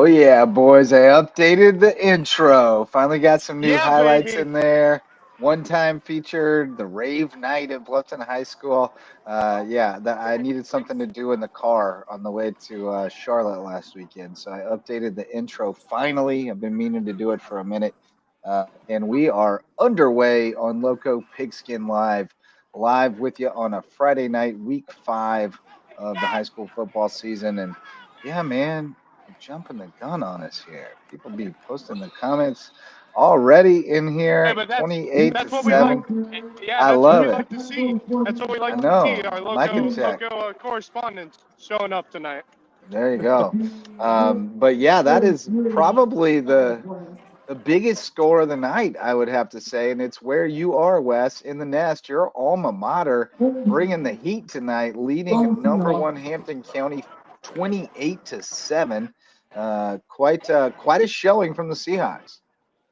Oh yeah, boys, I updated the intro. Finally got some new Yeah, highlights baby. in there. One time featured the rave night at Bluffton High School. I needed something to do in the car on the way to Charlotte last weekend. So I updated the intro finally. I've been meaning to do it for a minute. And we are underway on Lowco Pigskin live with you on a Friday night, week 5 of the high school football season. And yeah, man, jumping the gun on us here. People be posting the comments already in Hey, here, but 28 to that's what we like. 7. Yeah, I that's what love we it. like to see. That's what we I like to see. know. Our Mike and Jack. local correspondents showing up tonight. There you go. But yeah, that is probably the biggest score of the night, I would have to say, and it's where you are, Wes, in the nest. Your alma mater bringing the heat tonight, leading number one Hampton County 28 to 7. Quite a showing from the Seahawks.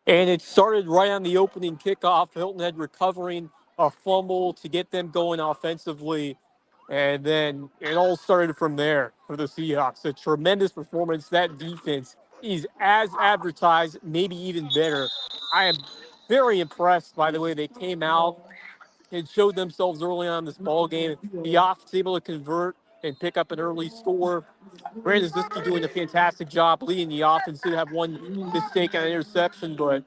And it started right on the opening kickoff. Hilton Head recovering a fumble to get them going offensively. And then it all started from there for the Seahawks. A tremendous performance. That defense is as advertised, maybe even better. I am very impressed by the way they came out and showed themselves early on in this ball game. The offense able to convert and pick up an early score. Brandon Ziski doing a fantastic job leading the offense. Did have one mistake on an interception, but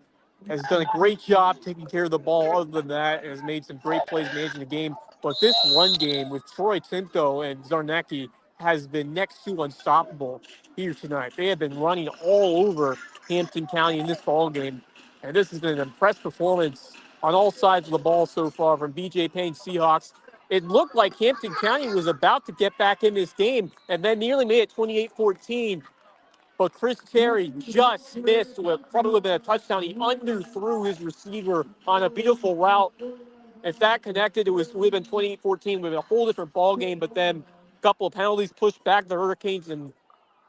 has done a great job taking care of the ball. Other than that, has made some great plays managing the game. But this run game with Troy Timko and Zarnecki has been next to unstoppable here tonight. They have been running all over Hampton County in this ball game, and this has been an impressive performance on all sides of the ball so far from BJ Payne Seahawks. It looked like Hampton County was about to get back in this game and then nearly made it 28-14. But Chris Terry just missed what probably would have been a touchdown. He underthrew his receiver on a beautiful route. If that connected, it would have been 28-14. Would have been a whole different ball game. But then a couple of penalties pushed back the Hurricanes and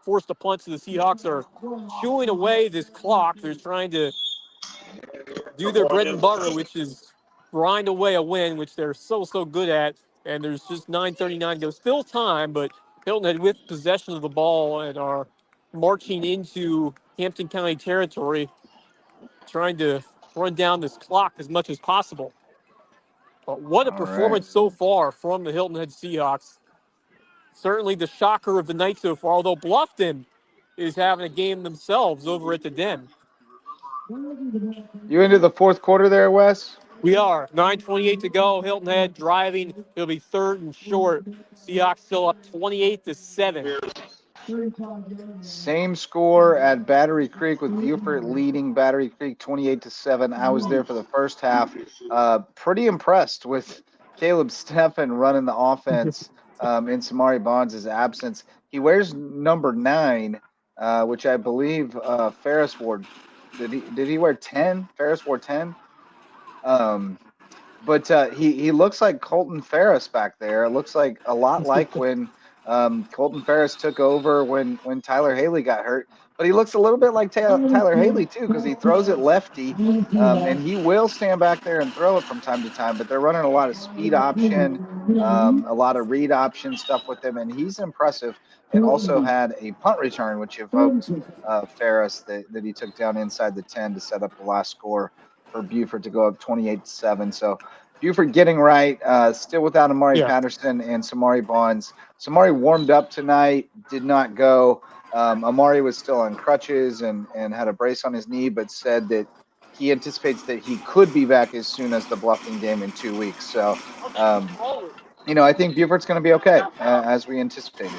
forced a punt. So the Seahawks are chewing away this clock. They're trying to do their bread and butter, which is grind away a win, which they're so good at. And there's just 9:39 to go. Still time, but Hilton Head with possession of the ball and are marching into Hampton County territory, trying to run down this clock as much as possible. But what a All right. performance so far from the Hilton Head Seahawks. Certainly the shocker of the night so far, although Bluffton is having a game themselves over at the Den. You into the fourth quarter there, Wes? We are 9:28 to go. Hilton Head driving. It'll be third and short. Seahawks still up 28 to 7. Same score at Battery Creek with Beaufort leading Battery Creek 28 to 7. I was there for the first half. Pretty impressed with Caleb Steffen running the offense in Samari Bonds' absence. He wears number 9, which I believe Ferris wore. Did he wear 10? Ferris wore 10. But he looks like Colton Ferris back there. It looks like a lot like when Colton Ferris took over when Tyler Haley got hurt. But he looks a little bit like Tyler Haley too, because he throws it lefty, and he will stand back there and throw it from time to time. But they're running a lot of speed option, a lot of read option stuff with him, and he's impressive. And also had a punt return, which evoked Ferris that he took down inside the 10 to set up the last score for Beaufort to go up 28 to 7. So Beaufort getting right, still without Amari Patterson and Samari Bonds. Samari warmed up tonight, did not go. Amari was still on crutches and had a brace on his knee, but said that he anticipates that he could be back as soon as the Bluffton game in 2 weeks. So, I think Beaufort's going to be okay, as we anticipated.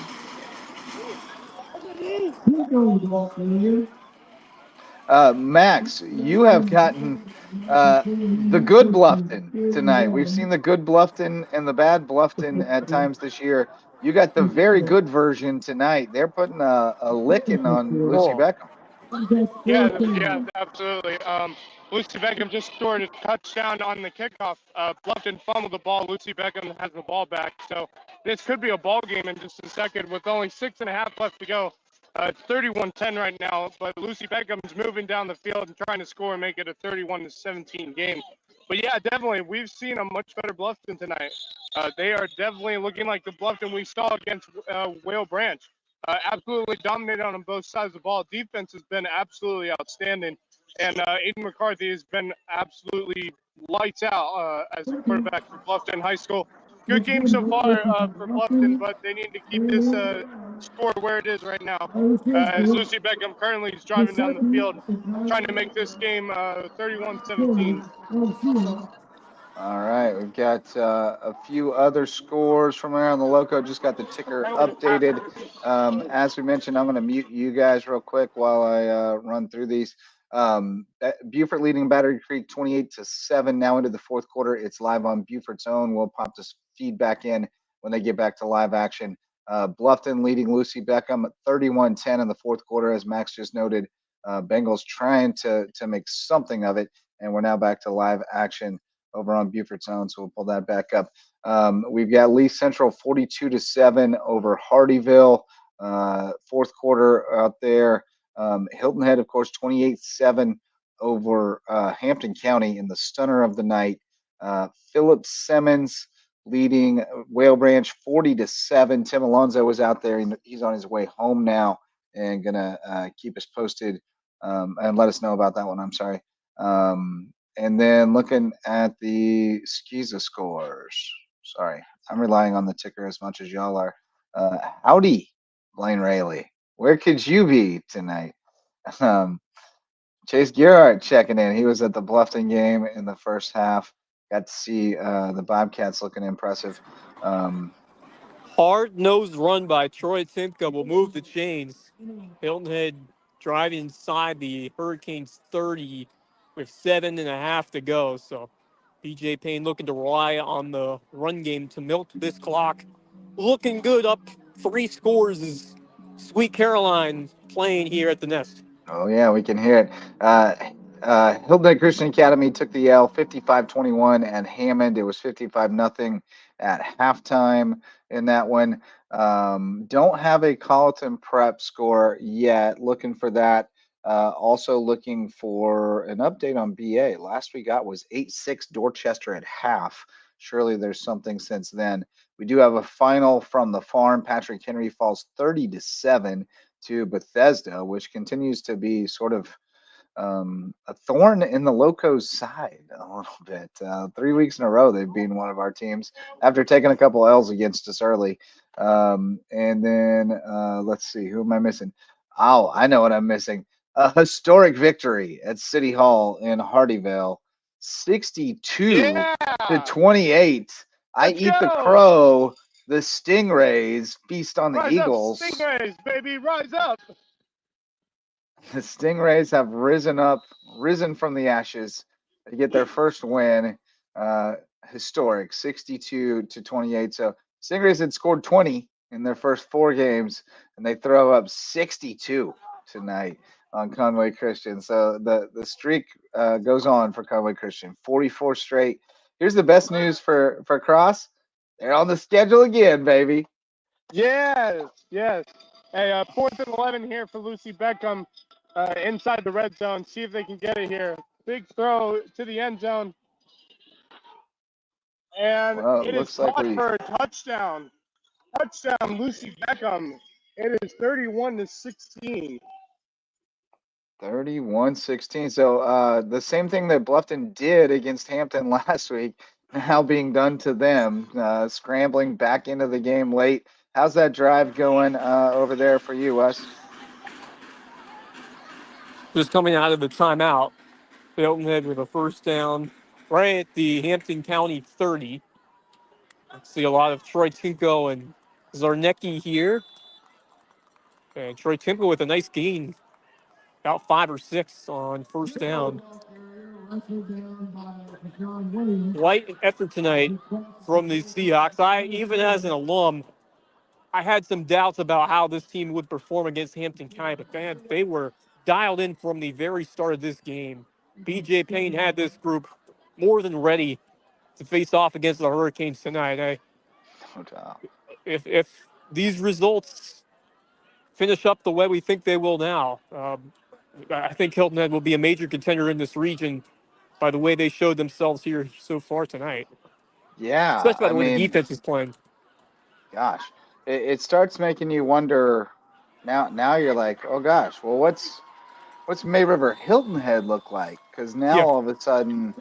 Max, you have gotten the good Bluffton tonight. We've seen the good Bluffton and the bad Bluffton at times this year. You got the very good version tonight. They're putting a licking on Lucy Beckham. Yeah, absolutely. Lucy Beckham just scored a touchdown on the kickoff. Bluffton fumbled the ball. Lucy Beckham has the ball back. So this could be a ball game in just a second with only 6.5 left to go. It's 31-10 right now, but Lucy Beckham's moving down the field and trying to score and make it a 31-17 game. But yeah, definitely, we've seen a much better Bluffton tonight. They are definitely looking like the Bluffton we saw against Whale Branch. absolutely dominated on both sides of the ball. Defense has been absolutely outstanding. And Aiden McCarthy has been absolutely lights out as a quarterback for Bluffton High School. Good game so far for Bluffton, but they need to keep this score where it is right now. As Lucy Beckham currently is driving down the field, trying to make this game 31-17. All right, we've got a few other scores from around the Lowco. Just got the ticker updated. As we mentioned, I'm going to mute you guys real quick while I run through these. Beaufort leading Battery Creek 28-7 now into the fourth quarter. It's live on Beaufort's own. We'll pop this feedback in when they get back to live action. Bluffton leading Lucy Beckham 31-10 in the fourth quarter, as Max just noted. Bengals trying to make something of it, and we're now back to live action over on Beaufort's own, so we'll pull that back up. We've got Lee Central 42-7 over Hardyville. Fourth quarter out there. Hilton Head, of course, 28-7 over Hampton County in the stunner of the night. Philip Simmons leading Whale Branch 40-7. Tim Alonso was out there. He's on his way home now and gonna keep us posted and let us know about that one. I'm sorry. And then looking at the Skiza scores. Sorry, I'm relying on the ticker as much as y'all are. Howdy, Blaine Rayleigh. Where could you be tonight? Chase Gerhardt checking in. He was at the Bluffton game in the first half. Got to see the Bobcats looking impressive. Hard-nosed run by Troy Timka will move the chains. Hilton Head driving inside the Hurricanes 30 with 7.5 to go. So BJ Payne looking to rely on the run game to milk this clock. Looking good, up 3 scores is Sweet Caroline playing here at the Nest. Oh, yeah, we can hear it. Hilton Head Christian Academy took the L 55-21 and Hammond. It was 55-0 at halftime in that one. Don't have a Colleton Prep score yet. Looking for that. Also looking for an update on BA. Last we got was 8-6 Dorchester at half. Surely there's something since then. We do have a final from the farm. Patrick Henry falls 30-7 to Bethesda, which continues to be sort of a thorn in the Lowco's side a little bit. 3 weeks in a row, they've been one of our teams after taking a couple L's against us early. And then let's see, who am I missing? Oh, I know what I'm missing. A historic victory at City Hall in Hardyville, 62-28. I eat the crow. The Stingrays feast on the Rise Eagles. Up, Stingrays, baby, rise up. The Stingrays have risen from the ashes. They get their first win, historic, 62-28. So Stingrays had scored 20 in their first 4 games, and they throw up 62 tonight on Conway Christian. So the streak goes on for Conway Christian, 44 straight. Here's the best news for Cross. They're on the schedule again, baby. Yes. Hey, 4th and 11 here for Lucy Beckham inside the red zone. See if they can get it here. Big throw to the end zone. And it is caught for a touchdown. Touchdown, Lucy Beckham. It is 31-16. 31-16. So the same thing that Bluffton did against Hampton last week, now being done to them, scrambling back into the game late. How's that drive going over there for you, Wes? Just coming out of the timeout, Hilton Head with a first down right at the Hampton County 30. See a lot of Troy Tinko and Zarnecki here. And Troy Tinko with a nice gain, about 5 or 6 on first down. Light effort tonight from the Seahawks. Even as an alum, I had some doubts about how this team would perform against Hampton County, but they were dialed in from the very start of this game. BJ Payne had this group more than ready to face off against the Hurricanes tonight. If these results finish up the way we think they will now, I think Hilton Head will be a major contender in this region by the way they showed themselves here so far tonight. Yeah. Especially by the way the defense is playing. Gosh, it starts making you wonder now you're like, oh gosh, well what's May River Hilton Head look like? Because now Yeah. all of a sudden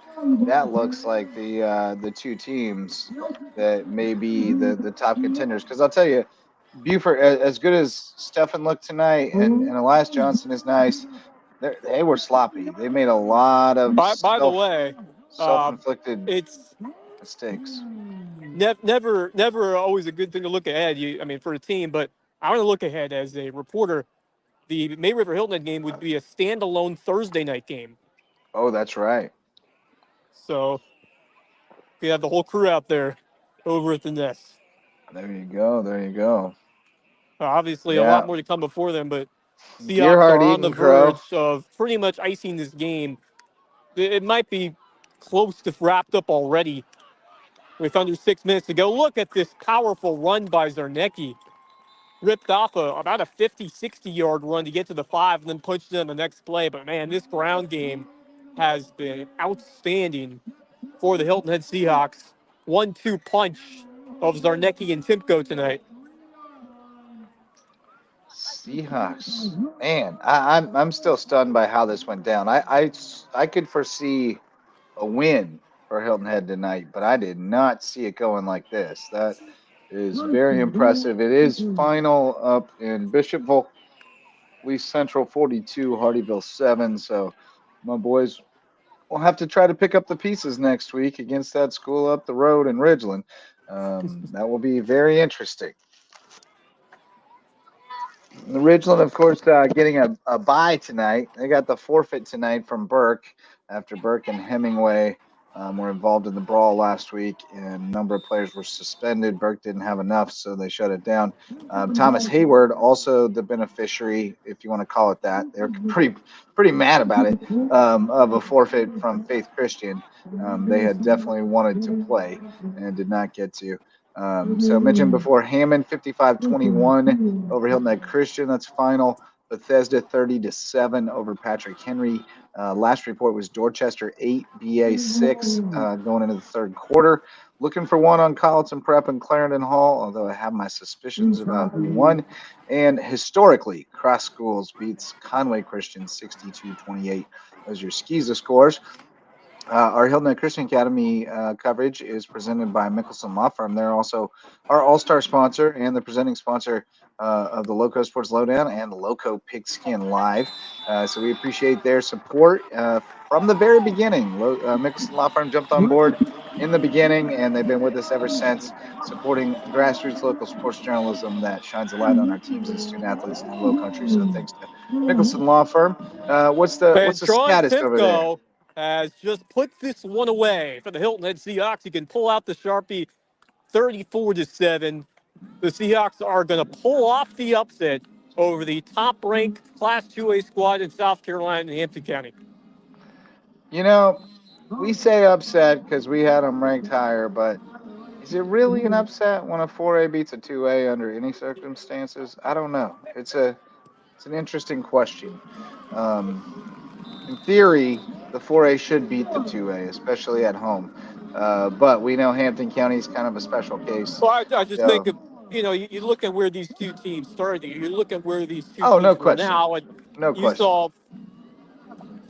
that looks like the two teams that may be the top contenders. Because I'll tell you, Buford, as good as Stefan looked tonight, and Elias Johnson is nice, they were sloppy. They made a lot of By the way, self-inflicted it's mistakes. never always a good thing to look ahead. I mean, for a team, but I want to look ahead as a reporter. The May River Hilton Head game would be a standalone Thursday night game. Oh, that's right. So we have the whole crew out there over at the nest. There you go. There you go. Obviously, a lot Yeah, more to come before them, but Seahawks Gearhart are on the Eaton Crow. verge of pretty much icing this game. It might be close to wrapped up already with under 6 minutes to go. Look at this powerful run by Zarnecki. Ripped off about a 50, 60-yard run to get to the 5 and then punched it in the next play. But, man, this ground game has been outstanding for the Hilton Head Seahawks. 1-2 punch of Zarnecki and Timko tonight. Seahawks. Man, I'm still stunned by how this went down. I could foresee a win for Hilton Head tonight, but I did not see it going like this. That is very impressive. It is final up in Bishopville, Lee Central 42, Hardyville 7. So my boys will have to try to pick up the pieces next week against that school up the road in Ridgeland. That will be very interesting. Ridgeland, of course, getting a bye tonight. They got the forfeit tonight from Burke after Burke and Hemingway were involved in the brawl last week, and a number of players were suspended. Burke didn't have enough, so they shut it down. Thomas Hayward, also the beneficiary, if you want to call it that. They're pretty mad about it, of a forfeit from Faith Christian. They had definitely wanted to play and did not get to. So I mentioned before, Hammond 55-21 over Hilton Head Christian. That's final. Bethesda 30-7 over Patrick Henry. Last report was Dorchester 8, BA 6 going into the third quarter. Looking for one on Colleton Prep and Clarendon Hall, although I have my suspicions about who won. And historically, Cross Schools beats Conway Christian 62-28. Those are your SCISA scores. Our Hilton Head Christian Academy coverage is presented by Mickelson Law Firm. They're also our all-star sponsor and the presenting sponsor of the Lowco Sports Lowdown and Lowco Pigskin Live. So we appreciate their support from the very beginning. Mickelson Law Firm jumped on board in the beginning, and they've been with us ever since, supporting grassroots local sports journalism that shines a light on our teams and student athletes in Lowcountry. So thanks to Mickelson Law Firm. What's And the Sean status over there? Timko has just put this one away for the Hilton Head Seahawks. You can pull out the Sharpie 34-7. The Seahawks are going to pull off the upset over the top-ranked Class 2A squad in South Carolina and Hampton County. You know, we say upset because we had them ranked higher, but is it really an upset when a 4A beats a 2A under any circumstances? I don't know. It's an interesting question. In theory, the 4A should beat the 2A, especially at home. But we know Hampton County is kind of a special case. Well, I just think So, of, you look at where these two teams started. You look at where these two oh, no teams were question. now, and No you question. saw.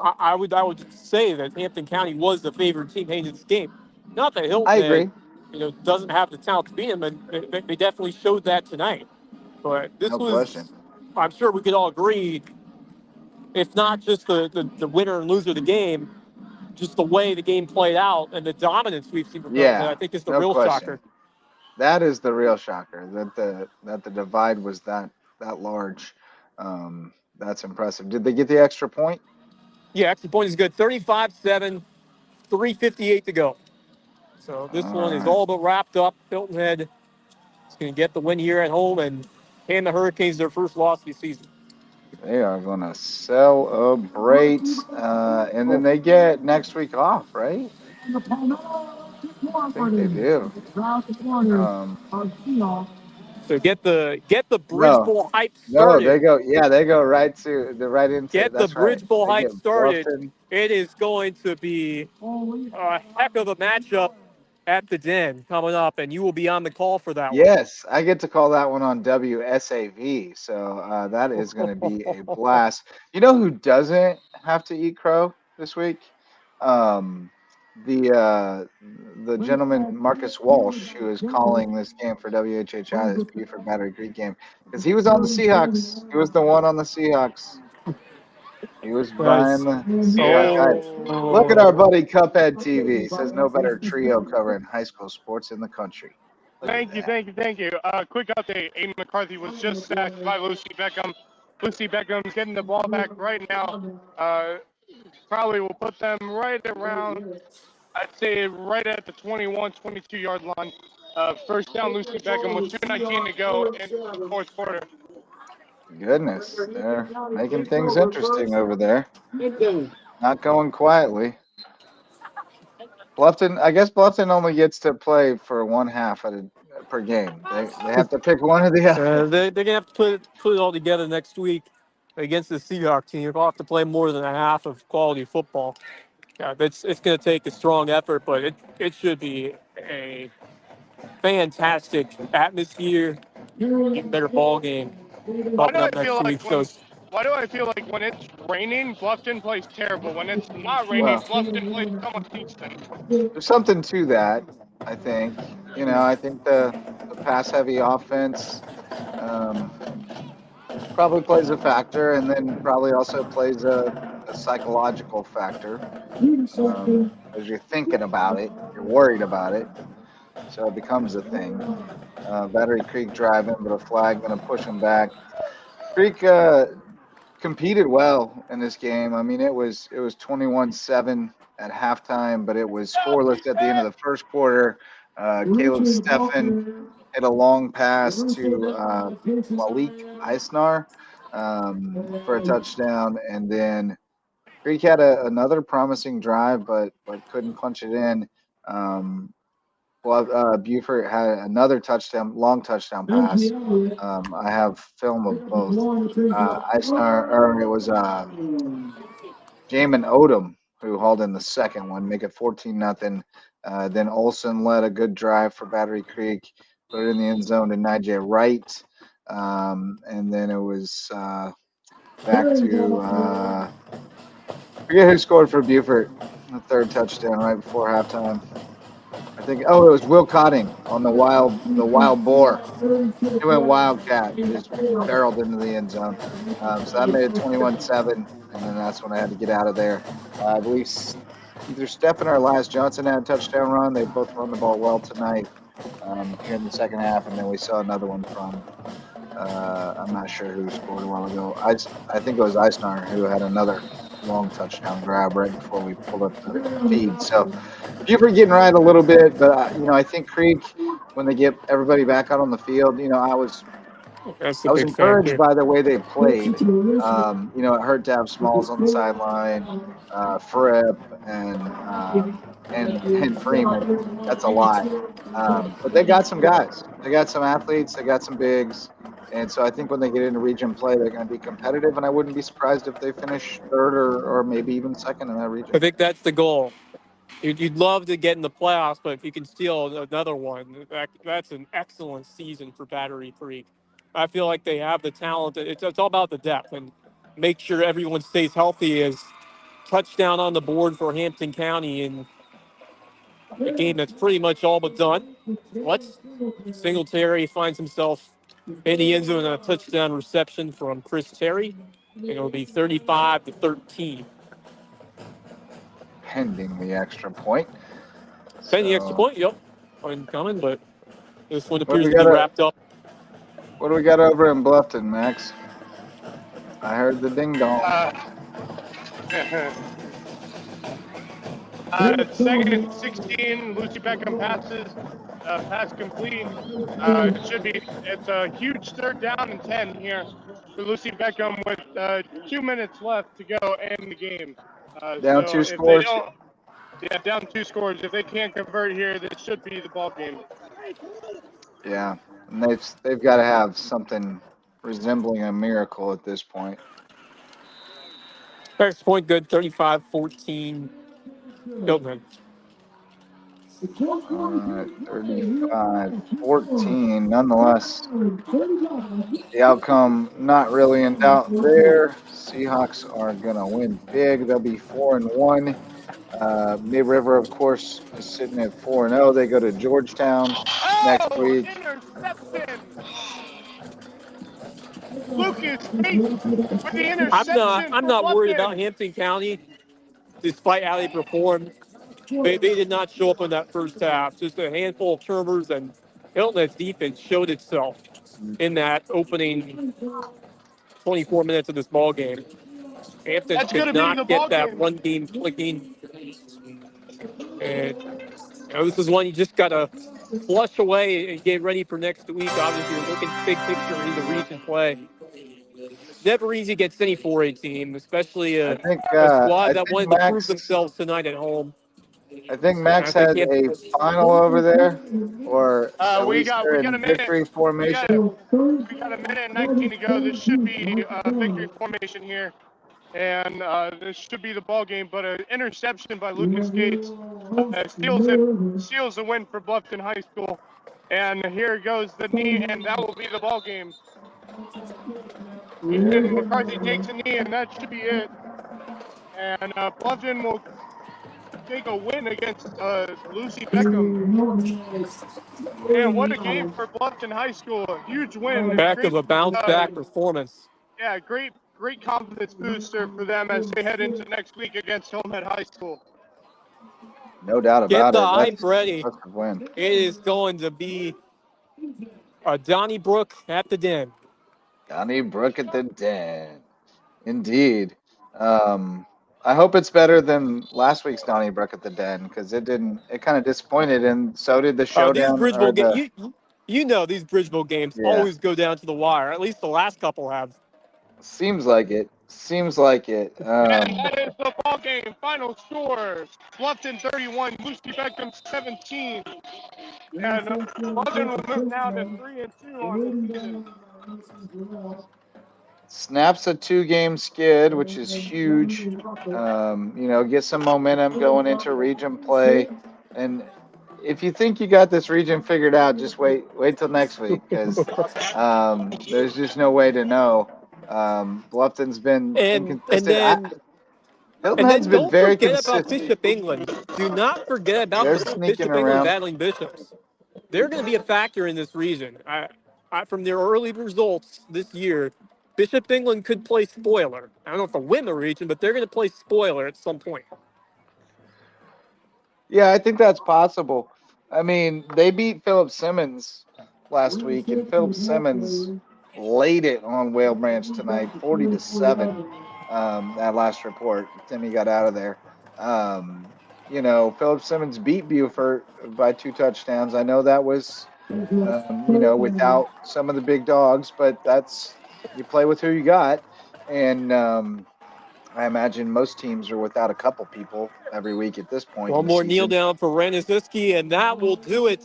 I would say that Hampton County was the favorite team heading into this game. Not that I Hilton Head, agree. doesn't have the talent to beat them, and they definitely showed that tonight. But this No question. was, I'm sure we could all agree, if not just the winner and loser of the game, just the way the game played out and the dominance we've seen from Hilton Head, I Yeah, think is the no real question. shocker. That is the real shocker, that the divide was that large. That's impressive. Did they get the extra point? Yeah, extra point is good. 35-7, 3:58 to go. So this All one is right. all but wrapped up. Hilton Head is going to get the win here at home and hand the Hurricanes their first loss of the season. They are going to celebrate, and then they get next week off, right? I think they do. Um, So get the Bridge no, Bowl hype no, started. they go. Yeah, they go right to the right into. Get the That's right. Bridge Bowl They hype get started. Bluffton. It is going to be a heck of a matchup at the Den coming up, and you will be on the call for that Yes, I get to call that one on WSAV, so that is going to be a one. blast. You know who doesn't have to eat crow this week? Um, the gentleman Marcus Walsh, who is calling this game for WHHI, this Buford Battery Creek game, because he was on the Seahawks. He was the one on the Seahawks. He was Nice. buying the Seahawk Yeah. guys. Look at our Oh. buddy Cuphead TV. Says no better trio covering high school sports in the country. Look at Thank you, that. thank you, thank you. Quick update. Aiden McCarthy was just sacked by Lucy Beckham. Lucy Beckham's getting the ball back right now. Probably will put them right around, I'd say right at the 21, 22-yard line. First down, Lucy Beckham with 2:19 to go in the fourth quarter. Goodness, they're making things interesting over there. Not going quietly. Bluffton, I guess Bluffton only gets to play for one half per game. They have to pick one or the other. They're gonna have to put it all together next week against the Seahawks team. They'll have to play more than a half of quality football. Yeah, it's gonna take a strong effort, but it should be a fantastic atmosphere, even better ball game Why do popping I up feel next week. like So when it's raining, Bluffton plays terrible. When it's not raining, Well, Bluffton plays somewhat decent. there's something to that, I think. I think the pass heavy offense um, probably plays a factor, and then probably also plays a psychological factor. As you're thinking about it, you're worried about it, so it becomes a thing. Battery Creek driving, but a flag going to push them back. Creek competed well in this game. I mean, it was 21-7 at halftime, but it was scoreless at the end of the first quarter. Caleb Steffen hit a long pass to Malik Eisner for a touchdown, and then Creek had another promising drive, but couldn't punch it in. Um, Buford had another long touchdown pass. I have film of both. Eisner, or it was Jamin Odom who hauled in the second one, make it 14-0. Then Olson led a good drive for Battery Creek, put it in the end zone to Nigel Wright. And then it was back to forget who scored for Buford, the third touchdown right before halftime. I think it was Will Cotting on the wild boar. He went wildcat, just barreled into the end zone. So that made it 21-7, and then that's when I had to get out of there. I believe either Stephen or Elias Johnson had a touchdown run. They both run the ball well tonight here in the second half, and then we saw another one from I'm not sure who scored a while ago. I think it was Eisner who had another long touchdown grab right before we pulled up the feed. So Buford getting right a little bit, but I think Creek, when they get everybody back out on the field, that's the I was big encouraged factor. by the way they played. It hurt to have Smalls on the sideline, Fripp and Freeman. That's a lot. But they got some guys. They got some athletes. They got some bigs. And so I think when they get into region play, they're going to be competitive. And I wouldn't be surprised if they finish third or maybe even second in that region. I think that's the goal. You'd love to get in the playoffs, but if you can steal another one, that's an excellent season for Battery Creek. I feel like they have the talent. It's all about the depth and make sure everyone stays healthy. Is touchdown on the board for Hampton County in a game that's pretty much all but done. What? Singletary finds himself in the end zone on a touchdown reception from Chris Terry, and it'll be 35-13. Pending the extra point. Then the extra So point, yep, incoming, but this one what do appears we to be got? wrapped up. What do we got over in Bluffton, Max? I heard the ding dong. Uh, Second and 16, Lucy Beckham passes, pass complete. It's a huge third down and 10 here for Lucy Beckham with 2 minutes left to go in the game. Down So two if they scores. don't, yeah, down 2 scores. If they can't convert here, this should be the ball game. Yeah, and they've got to have something resembling a miracle at this point. First point good, 35-14. Hilton. All right, 35-14. Nonetheless, the outcome not really in doubt there. Seahawks are gonna win big. They'll be 4-1. Mid River, of course, is sitting at 4-0. They go to Georgetown next Oh, week. interception! Lucas Gates with the interception I'm for not worried about Bluffton. Hampton County, despite how they performed. They did not show up in that first half. Just a handful of turnovers, and Hilton Head's defense showed itself in that opening 24 minutes of this ball game. Hampton That's going could to be the not get ball that game. run game clicking. And this is one you just got to flush away and get ready for next week. Obviously, you're looking big picture in the region play. Never easy against any 4A team, especially I a think squad I that think wanted to prove Max themselves tonight at home. I think And I Max think has a Hampton, final over there, or at We least got they're we got in a minute. victory We got formation. we got a minute and 19 to go. This should be victory formation here, and this should be the ball game. But an interception by Lucas Gates seals the win for Bluffton High School. And here goes the knee, and that will be the ball game. Ethan McCarthy takes a knee, and that should be it. And Bluffton will take a win against Lucy Beckham. And what a game for Bluffton High School. A huge win. back Great, of a bounce back performance. yeah, great confidence booster for them as they head into next week against Hilton Head High School. No doubt Get about the it. hype That's an ready. impressive win. It is going to be a Donnybrook at the Den. Donnybrook at the Den. Indeed. Um, I hope it's better than last week's Donnybrook at the Den because it didn't. It kind of disappointed, and so did the These showdown or Bridgeville the. games, you know these Bridgeville games Yeah, always go down to the wire. At least the last couple have. seems like it. Seems like it. And that is the ball game. Final score: Bluffton 31, Lucy Beckham 17. And Bluffton will move now to 3-2 on the season. Snaps a 2-game skid, which is huge. Get some momentum going into region play. And if you think you got this region figured out, just wait till next week because there's just no way to know. Bluffton's been And inconsistent. Hilton and Head's then been don't very forget about consistent. Bishop England. Do not forget about They're the sneaking Bishop England around. battling Bishops. They're going to be a factor in this region. From their early results this year, Bishop England could play spoiler. I don't know if they'll win the region, but they're going to play spoiler at some point. Yeah, I think that's possible. I mean, they beat Philip Simmons last week, and Philip Simmons laid it on Whale Branch tonight, 40-7. That last report, Timmy got out of there. Philip Simmons beat Beaufort by 2 touchdowns. I know that was, without some of the big dogs, but that's you play with who you got, and I imagine most teams are without a couple people every week at this point in One the more kneel season. down for Raniszewski, and that will do it.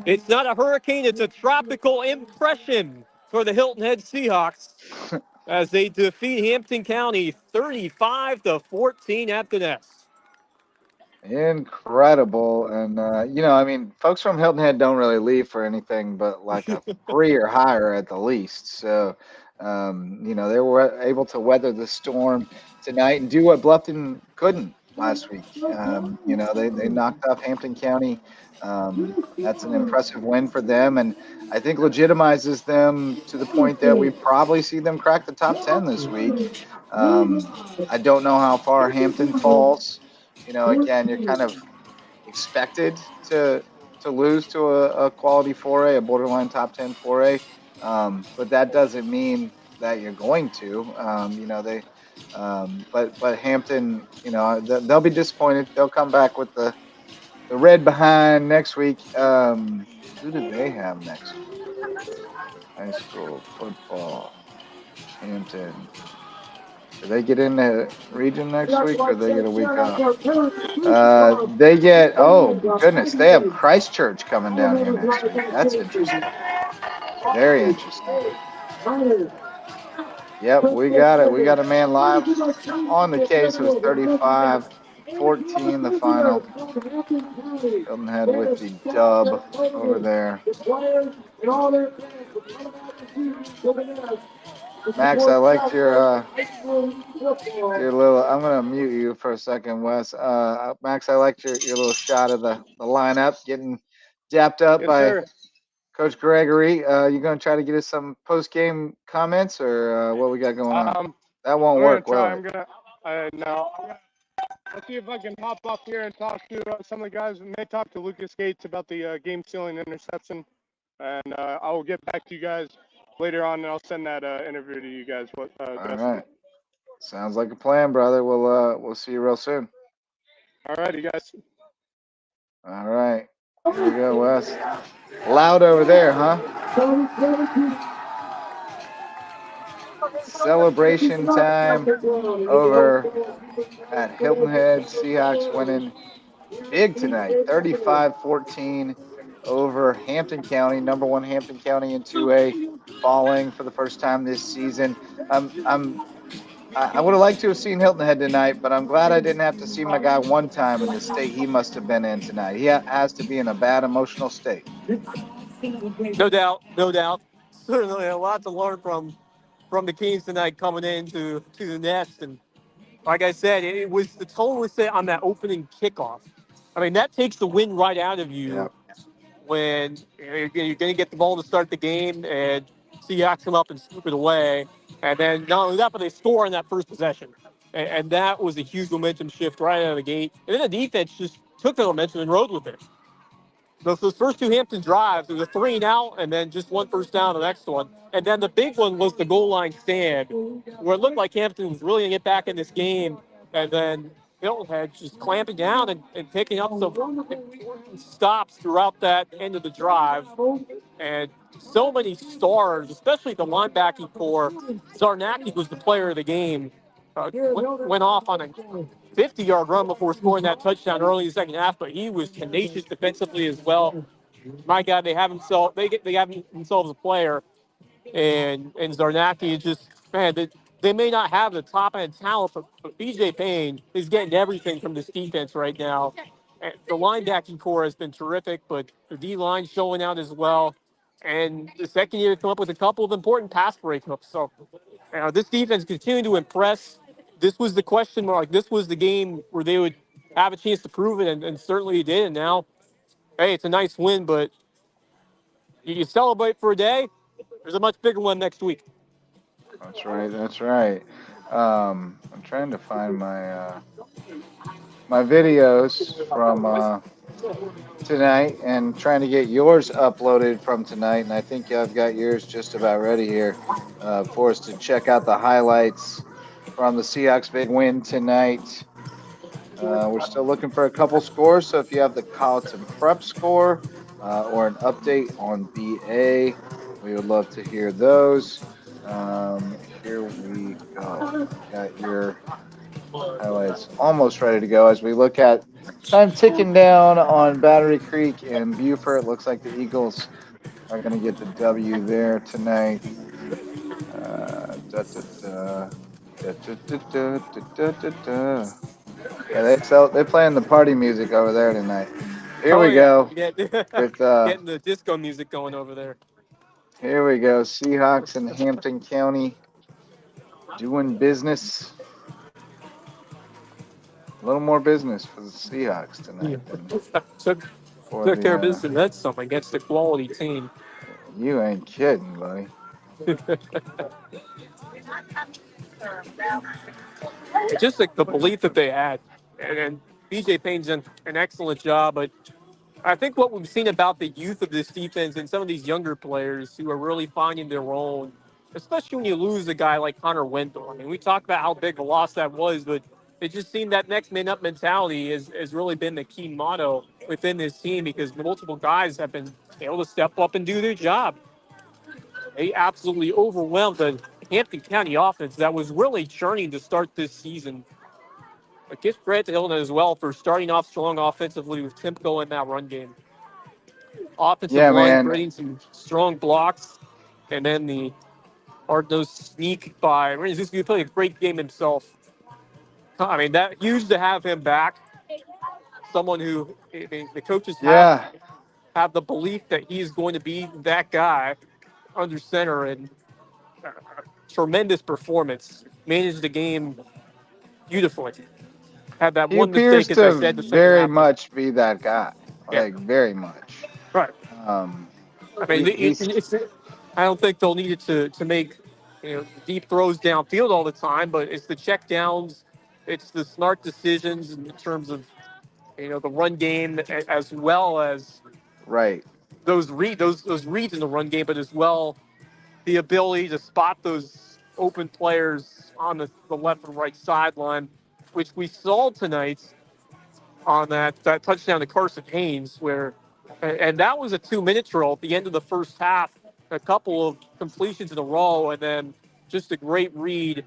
It's not a hurricane, it's a tropical impression for the Hilton Head Seahawks as they defeat Hampton County 35-14 at the nest. Incredible. And, folks from Hilton Head don't really leave for anything but like a 3 or higher at the least. So, they were able to weather the storm tonight and do what Bluffton couldn't last week. They knocked off Hampton County. That's an impressive win for them. And I think legitimizes them to the point that we probably see them crack the top 10 this week. I don't know how far Hampton falls. Again, you're kind of expected to lose to a quality 4A, a borderline top 10 4A, but that doesn't mean that you're going to. But Hampton, they'll be disappointed. They'll come back with the red behind next week. Who do they have next week? High school football, Hampton. Do they get in the region next week, or they get a week off? They get, oh goodness, they have Christchurch coming down here next week. That's interesting. Very interesting. Yep, we got it. We got a man live on the case who's 35. 14 the final. Hilton Head with the dub over there. Max, I liked your little. I'm gonna mute you for a second, Wes. Max, I liked your little shot of the lineup getting dapped up Yes, by sir. Coach Gregory. You gonna try to get us some post game comments or what we got going on? That won't I'm gonna work, try. will I'm it? gonna. No. Let's see if I can hop off here and talk to some of the guys. And they talked to Lucas Gates about the game-sealing interception, and I will get back to you guys later on, and I'll send that interview to you guys. All right. Sounds like a plan, brother. We'll see you real soon. All right, you guys. All right. Here we go, Wes. Loud over there, huh? Celebration time over at Hilton Head. Seahawks winning big tonight, 35-14 over Hampton County, number one Hampton County in 2A, falling for the first time this season. I would have liked to have seen Hilton Head tonight, but I'm glad I didn't have to see my guy one time in the state he must have been in tonight. He has to be in a bad emotional state. No doubt, no doubt. Certainly a lot to learn from the Kings tonight coming into the nest. And like I said, the tone was set on that opening kickoff. I mean, that takes the wind right out of you Yep. when you're going to get the ball to start the game and Seahawks come up and scoop it away. And then not only that, but they score on that first possession. And that was a huge momentum shift right out of the gate. And then the defense just took the momentum and rode with it. Those first two Hampton drives, it was a 3 and out, and then just one first down the next one. And then the big one was the goal line stand, where it looked like Hampton was really going to get back in this game. And then Hilton Head just clamping down and picking up some important stops throughout that end of the drive. And so many stars, especially the linebacking core. Zarnacki was the player of the game. Went off on a 50-yard run before scoring that touchdown early in the second half, but he was tenacious defensively as well. My God, they have themselves a player, and Zarnacki is just, man, they may not have the top end talent, but BJ Payne is getting everything from this defense right now. And the linebacking core has been terrific, but the D line showing out as well. And the second year come up with a couple of important pass breakups. So this defense continued to impress. This was the question mark. This was the game where they would have a chance to prove it, and certainly they did. And now, hey, it's a nice win, but you celebrate for a day. There's a much bigger one next week. That's right. That's right. I'm trying to find my videos from tonight and trying to get yours uploaded from tonight. And I think I've got yours just about ready here for us to check out the highlights from the Seahawks' big win tonight. We're still looking for a couple scores. So if you have the Colleton Prep score or an update on BA, we would love to hear those. Here we go. Got your highlights almost ready to go as we look at time ticking down on Battery Creek and Beaufort. Looks like the Eagles are going to get the W there tonight. Yeah, they're playing the party music over there tonight. Here Oh we yeah, go with getting the disco music going over there. here we go. Seahawks in Hampton County doing business. A little more business for the Seahawks tonight than took for took care of the. business, and that's something against a quality team. You ain't kidding, buddy. Just like the belief that they had, and BJ Payne's done an excellent job. But I think what we've seen about the youth of this defense and some of these younger players who are really finding their own, especially when you lose a guy like Hunter Wendell. I mean, we talked about how big a loss that was, but it just seemed that next man up mentality has really been the key motto within this team because multiple guys have been able to step up and do their job. They absolutely overwhelmed the Hampton County offense that was really churning to start this season. But give credit to Hilton as well for starting off strong offensively with Timko in that run game. Offensive Yeah, line man. creating some strong blocks, and then the hard-nosed sneak by. He's just going to play a great game himself. I mean, that huge to have him back. Someone who the coaches Yeah. have the belief that he's going to be that guy under center, and tremendous performance. Managed the game beautifully. Had that He one appears mistake, as I to said, the second very half. much be that guy. Yeah, Like very much. right. Um, I mean, he's I don't think they'll need it to make deep throws downfield all the time, but it's the check downs, it's the smart decisions in terms of the run game, as well as right. those reads in the run game, but as well the ability to spot those open players on the left and right sideline, which we saw tonight on that touchdown to Carson Haynes, and that was a 2-minute drill at the end of the first half, a couple of completions in a row, and then just a great read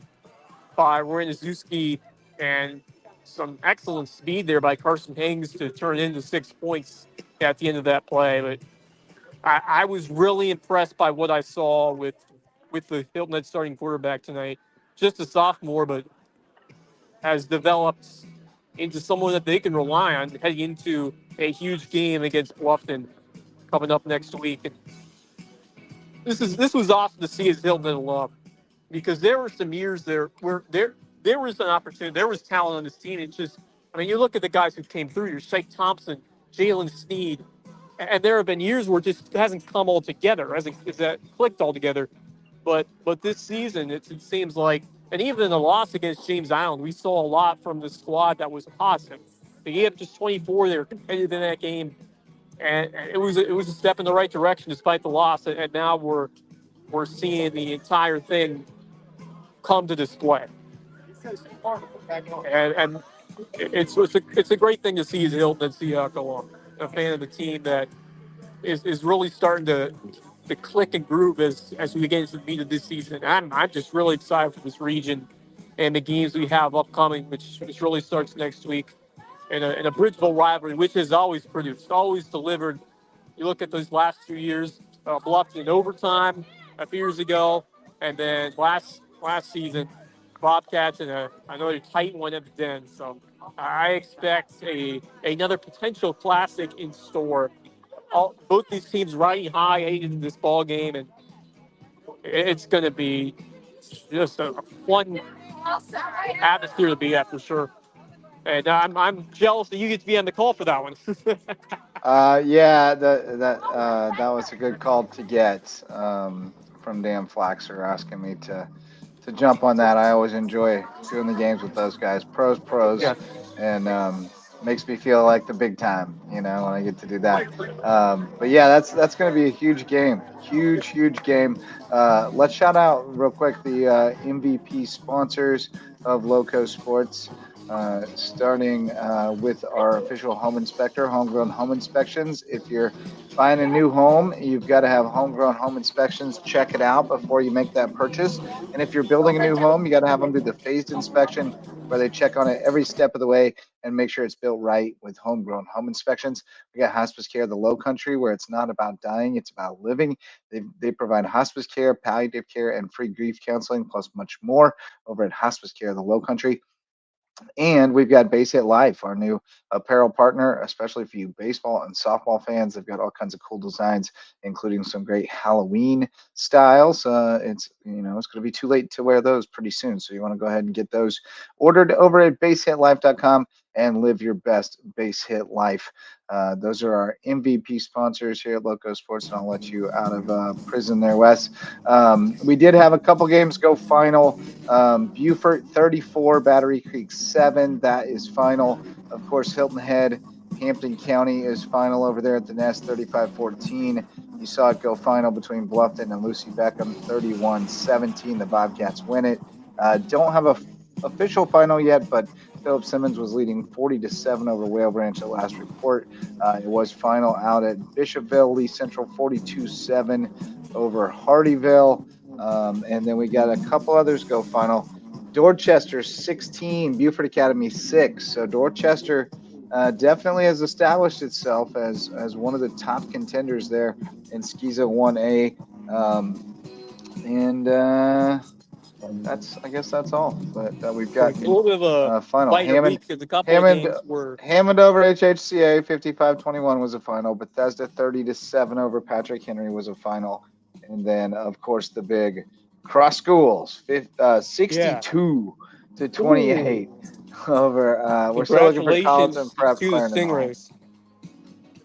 by Raniszewski and some excellent speed there by Carson Haynes to turn it into 6 points at the end of that play. But I was really impressed by what I saw with the Hilton Head starting quarterback tonight. Just a sophomore, but has developed into someone that they can rely on heading into a huge game against Bluffton coming up next week. And this was awesome to see as Hilton Head alum, because there were some years where there was an opportunity, there was talent on this team. It's just, I mean, you look at the guys who came through. Your Shake Thompson, Jalen Sneed, and there have been years where it just hasn't come all together, hasn't clicked all together. But this season, it seems like, and even in the loss against James Island, we saw a lot from the squad that was positive. They gave up just 24. They were competitive in that game, and it was a step in the right direction despite the loss. And now we're seeing the entire thing come to display. And it's a great thing to see as Hilton and Seahawk go on. A fan of the team that is really starting to click and groove as we get into the meat of this season. I'm just really excited for this region and the games we have upcoming, which really starts next week, in a Bridgeville rivalry, which has always produced, always delivered. You look at those last 2 years, Bluffton in overtime a few years ago, and then last season, Bobcats in another tight one at the Den. So I expect another potential classic in store. Both these teams riding high into this ball game, and it's going to be just a fun atmosphere to be at for sure. And I'm jealous that you get to be on the call for that one. Yeah, that was a good call to get from Dan Flaxer asking me to jump on that. I always enjoy doing the games with those guys. Pros, Yeah. and makes me feel like the big time, when I get to do that. But yeah, that's going to be a huge game, huge game. Let's shout out real quick the MVP sponsors of Lowco Sports. Starting with our official home inspector, Homegrown Home Inspections. If you're buying a new home, you've got to have Homegrown Home Inspections check it out before you make that purchase. And if you're building a new home, you got to have them do the phased inspection, where they check on it every step of the way and make sure it's built right with Homegrown Home Inspections. We got Hospice Care, the Lowcountry, where it's not about dying, it's about living. They provide hospice care, palliative care, and free grief counseling, plus much more over at Hospice Care, the Lowcountry. And we've got Base Hit Life, our new apparel partner, especially for you baseball and softball fans. They've got all kinds of cool designs, including some great Halloween styles. It's going to be too late to wear those pretty soon, so you want to go ahead and get those ordered over at basehitlife.com and live your best base hit life. Those are our MVP sponsors here at Lowco Sports, and I'll let you out of prison there, Wes. We did have a couple games go final. Beaufort 34, Battery Creek 7. That is final. Of course, Hilton Head, Hampton County is final over there at the Nest, 35-14. You saw it go final between Bluffton and Lucy Beckham, 31-17. The Bobcats win it. Don't have a official final yet, but Philip Simmons was leading 40-7 over Whale Branch at last report. It was final out at Bishopville. Lee Central 42-7 over Hardyville. And then we got a couple others go final. Dorchester 16, Beaufort Academy 6. So Dorchester definitely has established itself as one of the top contenders there in Schizo 1A. I guess that's all that we've So it's a gotten. little bit of a Final lighter Hammond week because a couple of Hammond games were. Hammond over HHCA 55-21 was a final. Bethesda 30-7 over Patrick Henry was a final, and then of course the big cross schools 62-28 Ooh, over. We're still looking for Colleton congratulations Prep to the Clarendon Hall. Stingrays.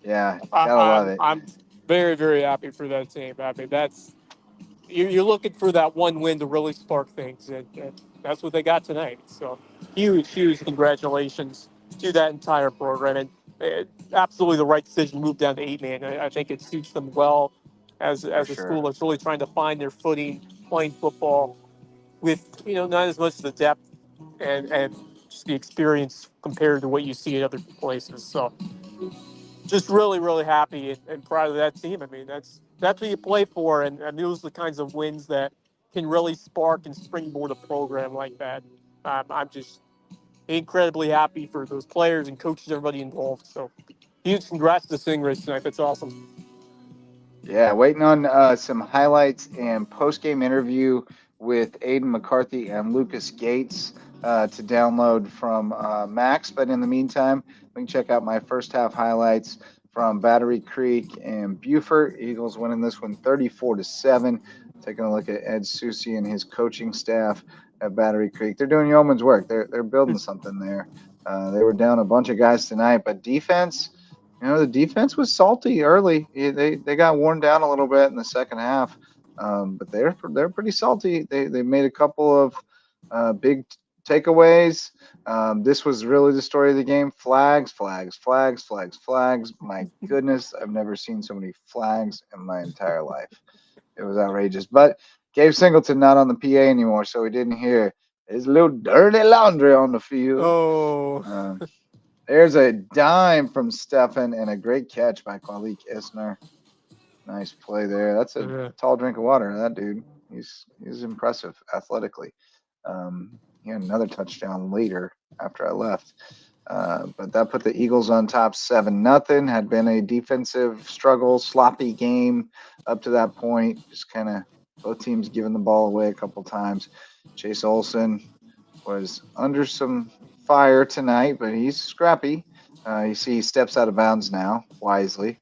Yeah, gotta love it. I'm very, very happy for that team. I mean, you're looking for that one win to really spark things, and that's what they got tonight. So huge congratulations to that entire program, and absolutely the right decision to move down to 8-man. I think it suits them well For as a sure. school that's really trying to find their footing playing football with not as much of the depth and just the experience compared to what you see at other places. So just really happy and proud of that team. I mean, that's what you play for, and those are the kinds of wins that can really spark and springboard a program like that. I'm just incredibly happy for those players and coaches, everybody involved. So huge congrats to the Stingrays tonight. That's awesome. Yeah, waiting on some highlights and post-game interview with Aiden McCarthy and Lucas Gates to download from Max. But in the meantime, we can check out my first half highlights from Battery Creek and Beaufort. Eagles winning this one 34-7. Taking a look at Ed Susi and his coaching staff at Battery Creek. They're doing yeoman's work. They're building something there. They were down a bunch of guys tonight, but defense. The defense was salty early. They got worn down a little bit in the second half, but they're pretty salty. They made a couple of big takeaways. This was really the story of the game. Flags. My goodness, I've never seen so many flags in my entire life. It was outrageous. But Gabe Singleton not on the PA anymore, so we didn't hear his little dirty laundry on the field. Oh, There's a dime from Stefan and a great catch by Kwalik Isner. Nice play there. That's a tall drink of water. That dude, he's impressive athletically. He had another touchdown later after I left. But that put the Eagles on top 7-0. Had been a defensive struggle, sloppy game up to that point. Just kind of both teams giving the ball away a couple times. Chase Olson was under some fire tonight, but he's scrappy. You see he steps out of bounds now, wisely.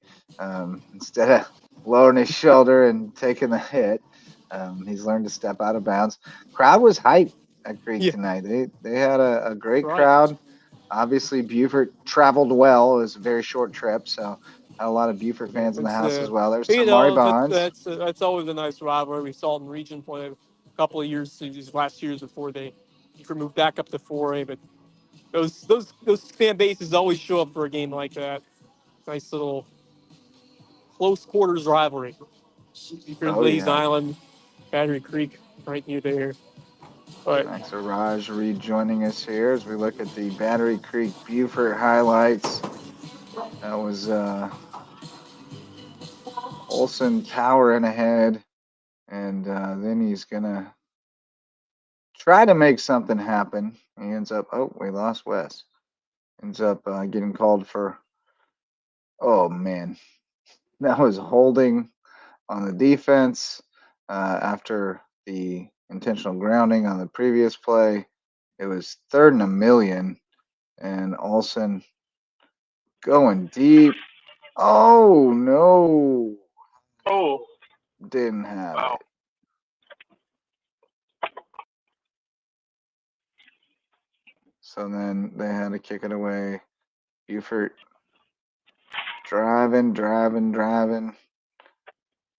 Instead of lowering his shoulder and taking the hit, he's learned to step out of bounds. Crowd was hyped at Greek tonight. They had a great crowd. Obviously, Beaufort traveled well. It was a very short trip, so had a lot of Beaufort fans in the house as well. There's Tamari Bonds. that's always a nice rivalry. We saw it in region play a couple of years, these last years before they moved back up to 4A. But those fan bases always show up for a game like that. Nice little close quarters rivalry. Ladies Island, Battery Creek, right near there. But Max Arraj rejoining us here as we look at the Battery Creek Beaufort highlights. That was Olson powering ahead, and then he's gonna try to make something happen. He ends up, we lost Wes. Ends up getting called for, oh man, that was holding on the defense after the intentional grounding on the previous play. It was 3rd and 1,000,000, and Olson going deep. Oh no! Oh, Didn't have it. So then they had to kick it away. Beaufort driving.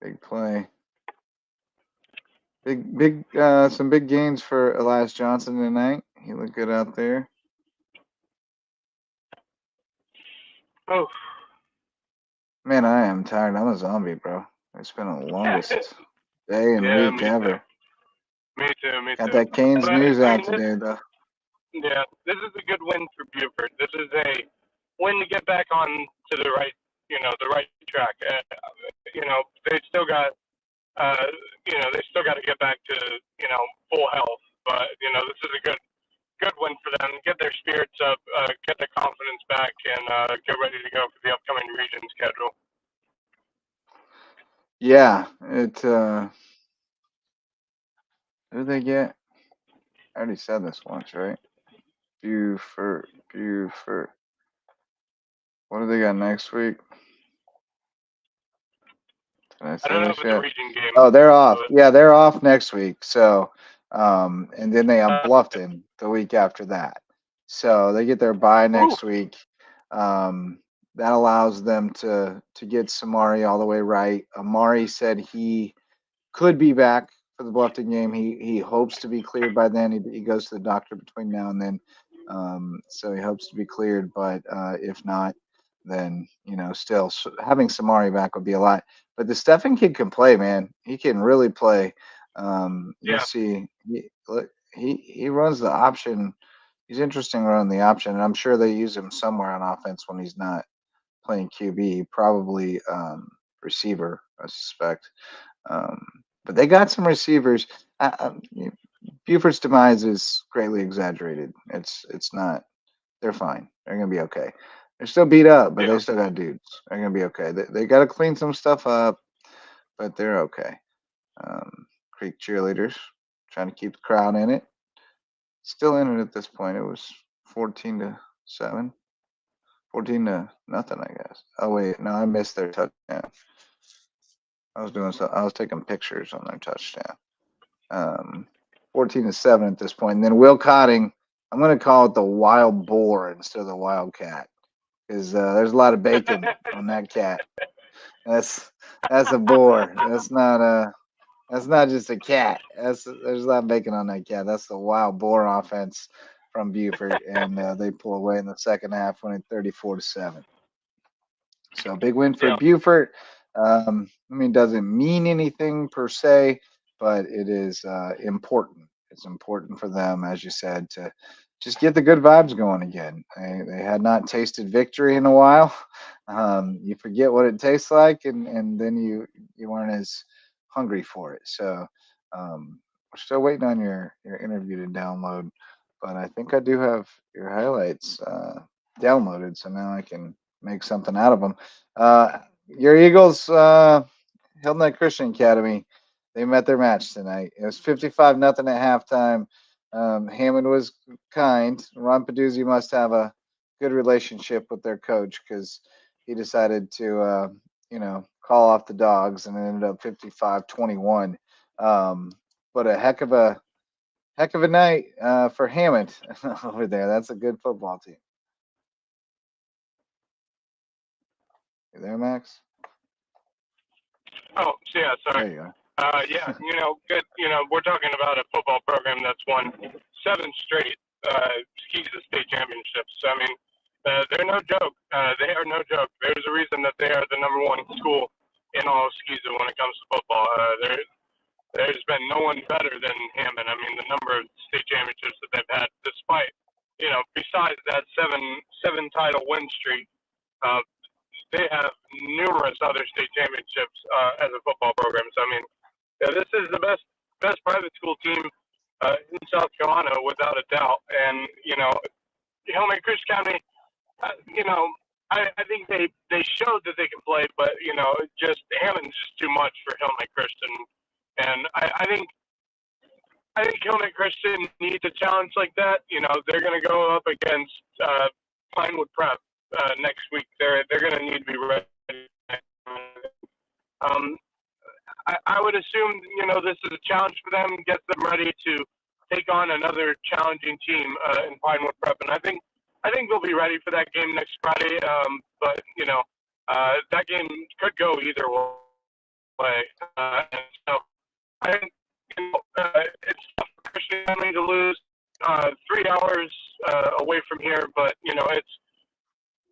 Big play. Big, some big gains for Elias Johnson tonight. He looked good out there. Oh. Man, I am tired. I'm a zombie, bro. It's been the longest day and week ever. Me too. Got that Canes news out today, though. Yeah, this is a good win for Beaufort. This is a win to get back on to the right, the right track. They still got, they still got to get back to, full health. But this is a good win for them. Get their spirits up, get their confidence back, and get ready to go for the upcoming region schedule. Yeah, who did they get? I already said this once, right? Buford. What do they got next week? Did I I say don't know this about the yet? region game. Oh, they're off. but- Yeah, they're off next week. So, and then they have Bluffton the week after that. So they get their bye next week. That allows them to get Samari all the way right. Amari said he could be back for the Bluffton game. He hopes to be cleared by then. He goes to the doctor between now and then, so he hopes to be cleared. But if not, then still having Samari back would be a lot. But the Stefan kid can play, man. He can really play. You'll see. He runs the option. He's interesting running the option, and I'm sure they use him somewhere on offense when he's not playing QB. Probably receiver, I suspect. Um, but they got some receivers. Buford's demise is greatly exaggerated. It's not. They're fine. They're gonna be okay. They're still beat up, but they still got dudes. They're gonna be okay. They got to clean some stuff up, but they're okay. Creek cheerleaders trying to keep the crowd in it. Still in it at this point. It was 14-7, 14-0, I guess. Oh wait, no, I missed their touchdown. I was taking pictures on their touchdown. 14-7 at this point. And then Will Cotting, I'm going to call it the wild boar instead of the wildcat, because there's a lot of bacon on that cat. That's a boar. That's not just a cat. There's a lot of bacon on that cat. That's the wild boar offense from Buford, and they pull away in the second half, winning 34-7. So big win for Buford. Doesn't mean anything per se, but it is important. It's important for them, as you said, to just get the good vibes going again. They had not tasted victory in a while. You forget what it tastes like, and then you weren't as hungry for it. So we're still waiting on your interview to download, but I think I do have your highlights downloaded, so now I can make something out of them. Your Eagles, Hilton Head Christian Academy, they met their match tonight. It was 55-0 at halftime. Hammond was kind. Ron Peduzzi must have a good relationship with their coach, because he decided to, call off the dogs, and it ended up 55-21. But a heck of a night for Hammond over there. That's a good football team. You there, Max? Oh, yeah, sorry. There you are. Yeah, good. We're talking about a football program that's won 7 straight skis of state championships. I mean, they're no joke. They are no joke. There's a reason that they are the #1 school in all of skis when it comes to football. There's been no one better than Hammond. I mean, the number of state championships that they've had, despite, besides that seven title win streak, they have numerous other state championships as a football program. So, I mean, this is the best private school team in South Carolina, without a doubt. And, Hillman Christian County, I think they showed that they can play, but, just Hammond's just too much for Hillman Christian. And I think Hillman Christian needs a challenge like that. They're going to go up against Pinewood Prep next week. They're going to need to be ready. I would assume, this is a challenge for them, get them ready to take on another challenging team in Pinewood Prep. And I think they'll be ready for that game next Friday. But, that game could go either way. And so I think, it's tough for Christian County to lose 3 hours away from here, but,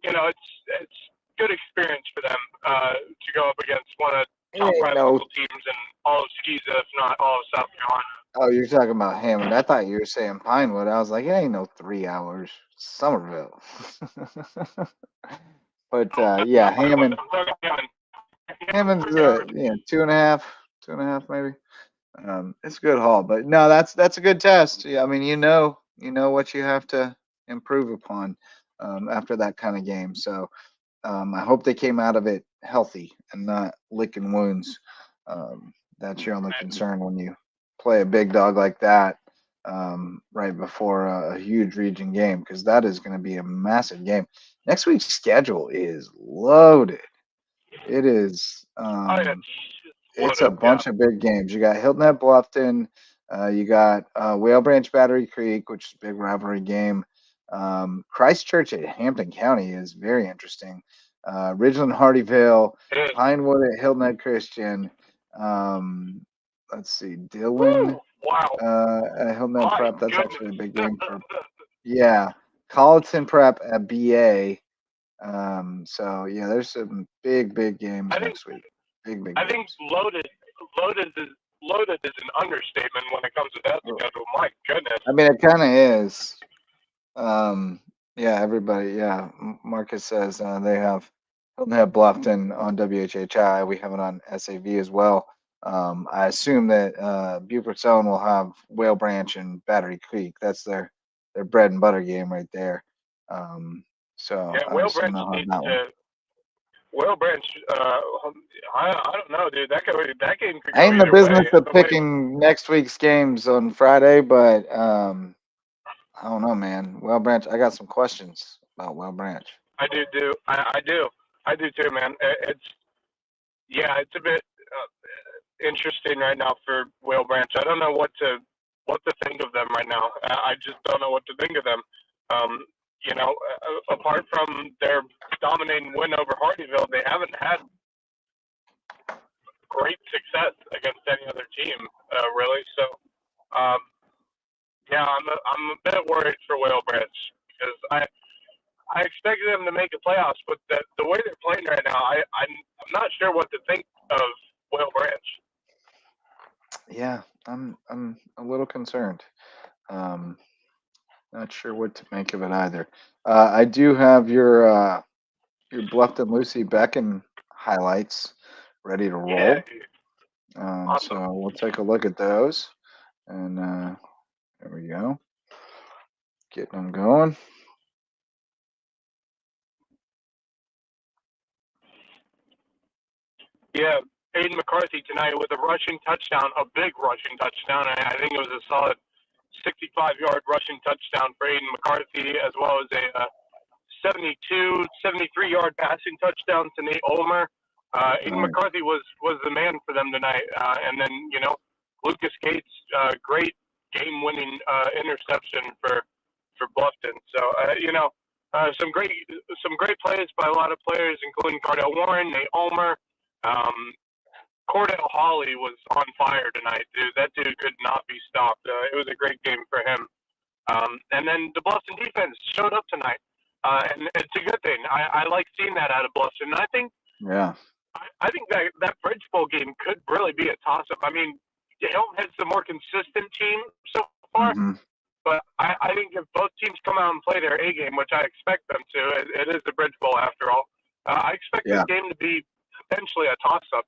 it's good experience for them to go up against one of the top private local teams in all of skis, if not all of South Carolina. Oh, you're talking about Hammond. I thought you were saying Pinewood. I was like, it ain't no 3 hours. Somerville. But yeah, Hammond. Hammond's 2.5 maybe. It's a good haul, but no, that's a good test. Yeah, I mean, you know what you have to improve upon after that kind of game. So I hope they came out of it healthy and not licking wounds. That's your only concern when you play a big dog like that. right before a huge region game, because that is going to be a massive game. Next week's schedule is loaded. It is. Oh yeah, it's It's loaded a up. Yeah. bunch of big games. You got Hilton Head Bluffton. You got Whale Branch Battery Creek, which is a big rivalry game. Christchurch at Hampton County is very interesting. Ridgeland Hardyvale, It is. Pinewood at Hilton Head Christian. Um, let's see, Dillon Woo! Wow. at Hilton Head My Prep. That's actually a goodness. big game for, yeah. Colleton Prep at BA. So yeah, there's some big games I think next week. Big I think games. loaded is an understatement when it comes to that schedule. My goodness. I mean, it kind of is. Yeah, everybody. Yeah, Marcus says they have Bluffton on WHHI. We have it on SAV as well. I assume that Beaufort's Own will have Whale Branch and Battery Creek. That's their bread and butter game right there. So Yeah, I Whale assume Branch they'll have needs that one. to. Whale Branch. I don't know, dude. That game could go I ain't in the either way. business of The way, picking next week's games on Friday, but I don't know, man. Well Branch, I got some questions about Well Branch. I do. I do too, man. It's a bit interesting right now for Whale Branch. I don't know what to think of them right now. I just don't know what to think of them. Apart from their dominating win over Hardyville, they haven't had great success against any other team, really. So, I'm a bit worried for Whale Branch because I expected them to make the playoffs, but the way they're playing right now, I'm not sure what to think of Whale Branch. Yeah, I'm a little concerned. Not sure what to make of it either. I do have your Bluffton Lucy Beacon highlights ready to Yeah, roll. awesome. So we'll take a look at those, and there we go. Getting them going. Yeah, Aiden McCarthy tonight with a rushing touchdown, a big rushing touchdown. I think it was a solid 65-yard rushing touchdown for Aiden McCarthy, as well as a 73-yard passing touchdown to Nate Ulmer. Aiden Nice. McCarthy was the man for them tonight. And then, Lucas Gates, great game-winning interception for Bluffton. So, some great plays by a lot of players, including Cardell Warren, Nate Ulmer. Cordell Hawley was on fire tonight, dude. That dude could not be stopped. It was a great game for him. And then the Bluffton defense showed up tonight. And it's a good thing. I like seeing that out of Bluffton. I think I think that Bridge Bowl game could really be a toss-up. I mean, Hilton has the more consistent team so far, but I think if both teams come out and play their A game, which I expect them to, it is the Bridge Bowl after all. I expect this game to be potentially a toss-up.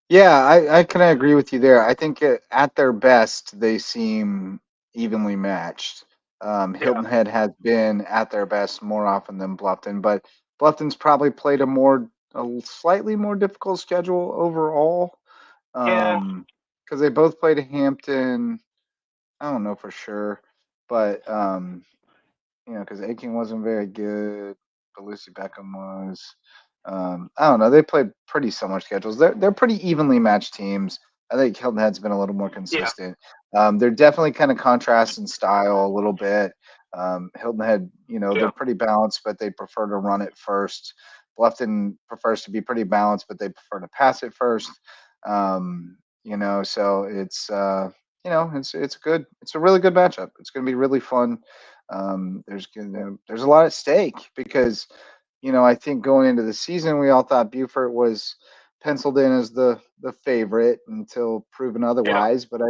Yeah, I kind of agree with you there. I think at their best, they seem evenly matched. Hilton Head has been at their best more often than Bluffton, but Bluffton's probably played a slightly more difficult schedule overall. Because they both played Hampton. I don't know for sure, but because Aiken wasn't very good, but Lucy Beckham was. I don't know. They played pretty similar schedules. They're pretty evenly matched teams. I think Hilton Head's been a little more consistent. They're definitely kind of contrast in style a little bit. Hilton Head, they're pretty balanced, but they prefer to run it first. Bluffton prefers to be pretty balanced, but they prefer to pass it first. So it's it's a really good matchup. It's going to be really fun. There's a lot at stake because I think going into the season, we all thought Beaufort was penciled in as the favorite until proven otherwise. But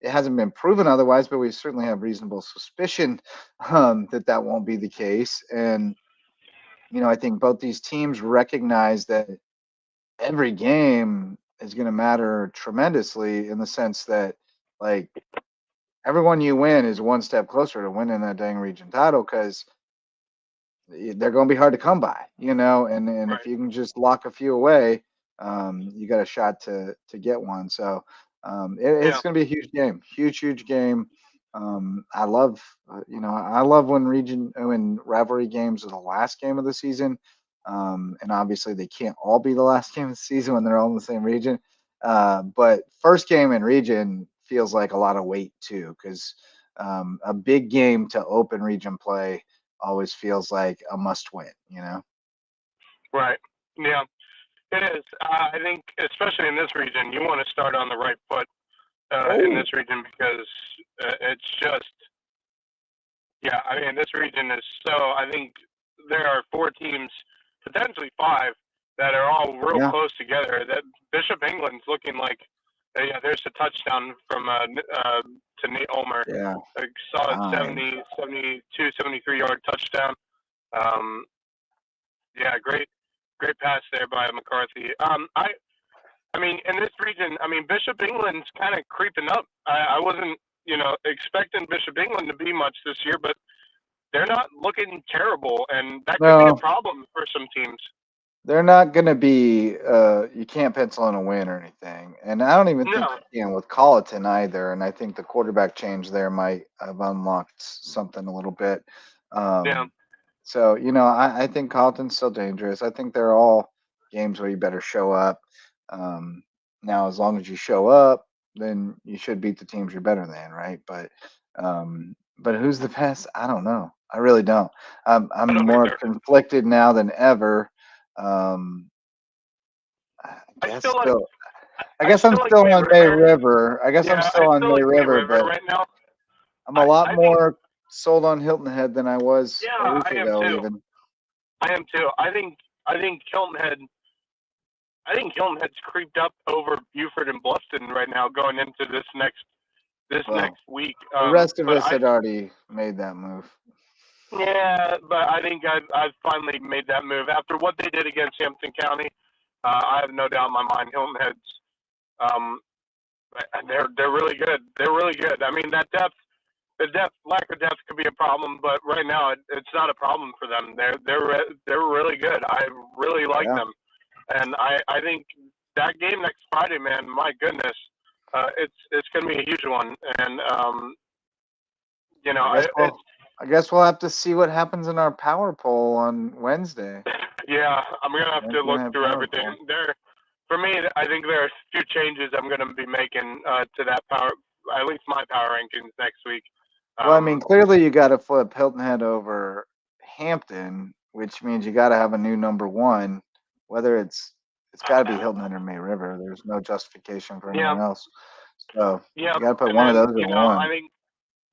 it hasn't been proven otherwise. But we certainly have reasonable suspicion that won't be the case. And I think both these teams recognize that every game is going to matter tremendously in the sense that, like, everyone you win is one step closer to winning that dang region title because they're going to be hard to come by, and if you can just lock a few away, you got a shot to get one. So It's going to be a huge game, huge game. I love, I love when rivalry games are the last game of the season. And obviously they can't all be the last game of the season when they're all in the same region. But first game in region feels like a lot of weight too, because a big game to open region play always feels like a must win, Right. Yeah, it is. I think, especially in this region, you want to start on the right foot in this region because it's just, yeah, I mean, this region is so, I think there are 4 teams, potentially 5, that are all real close together. That Bishop England's looking like, there's a touchdown from to Nate Ulmer. Yeah. I saw a 72, 73-yard touchdown. Yeah, great pass there by McCarthy. I mean, in this region, I mean, Bishop England's kind of creeping up. I wasn't, expecting Bishop England to be much this year, but they're not looking terrible, and that could be a problem for some teams. They're not going to be, you can't pencil in a win or anything. And I don't even think you can with Colleton either. And I think the quarterback change there might have unlocked something a little bit. So, I think Colleton's still dangerous. I think they're all games where you better show up. Now, as long as you show up, then you should beat the teams you're better than, right? But who's the best? I don't know. I really don't. I'm more conflicted now than ever. I guess I'm still on May River. I guess I'm still on May River, but right now, I'm a lot more sold on Hilton Head than I was a week ago. Even I am too. I think Hilton Head. I think Hilton Head's creeped up over Buford and Bluffton right now, going into this next week. The rest of us had already made that move. Yeah, but I think I've finally made that move after what they did against Hampton County. I have no doubt in my mind Hilton Head's. They're really good. They're really good. I mean, lack of depth could be a problem, but right now it's not a problem for them. They're really good. I really like them, and I think that game next Friday, man, my goodness, it's gonna be a huge one, and I guess we'll have to see what happens in our power poll on Wednesday. Yeah, I'm going to have to look through everything. For me, I think there are a few changes I'm going to be making to that at least my power rankings next week. Well, I mean, clearly you got to flip Hilton Head over Hampton, which means you got to have a new number 1, whether it's got to be Hilton Head or May River. There's no justification for anyone else. So you got to put one of those in one.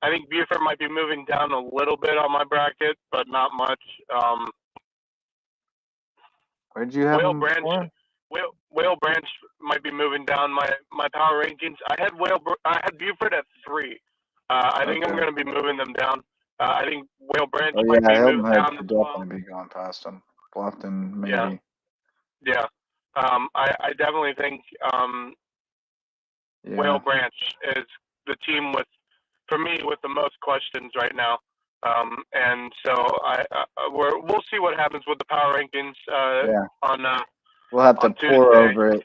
I think Buford might be moving down a little bit on my bracket, but not much. Where'd you have Whale Branch might be moving down my power rankings. I had Buford at 3. I think I'm going to be moving them down. I think Whale Branch might be moving down as well. Definitely be going past them. Bluffton, maybe. Yeah. I definitely think Whale Branch is the team with the most questions right now. And so we'll see what happens with the power rankings we'll have to pour over it.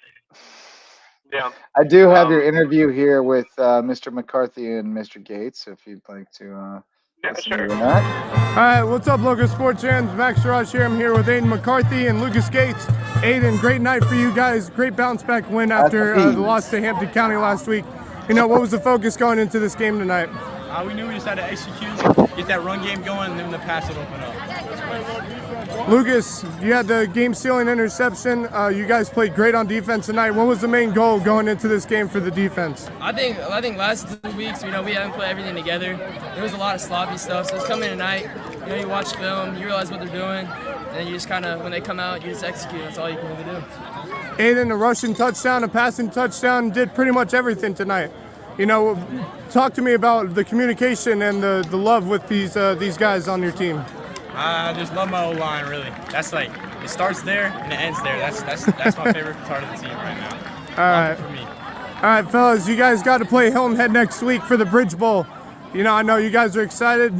Yeah. I do have your interview here with Mr. McCarthy and Mr. Gates, if you'd like to listen to that. All right, what's up, Local Sports fans? Max Arraj here. I'm here with Aiden McCarthy and Lucas Gates. Aiden, great night for you guys. Great bounce back win after the loss to Hampton County last week. What was the focus going into this game tonight? We knew we just had to execute, get that run game going, and then the pass would open up. Lucas, you had the game-sealing interception. You guys played great on defense tonight. What was the main goal going into this game for the defense? I think last 2 weeks, we haven't put everything together. There was a lot of sloppy stuff. So it's coming tonight. You watch film, you realize what they're doing, and then you just kind of, when they come out, you just execute. That's all you can really do. Aiden, a rushing touchdown, a passing touchdown, did pretty much everything tonight. Talk to me about the communication and the love with these guys on your team. I just love my O-line, really. That's it starts there and it ends there. That's my favorite part of the team right now. All right. For me. All right, fellas, you guys got to play Hilton Head next week for the Bridge Bowl. I know you guys are excited.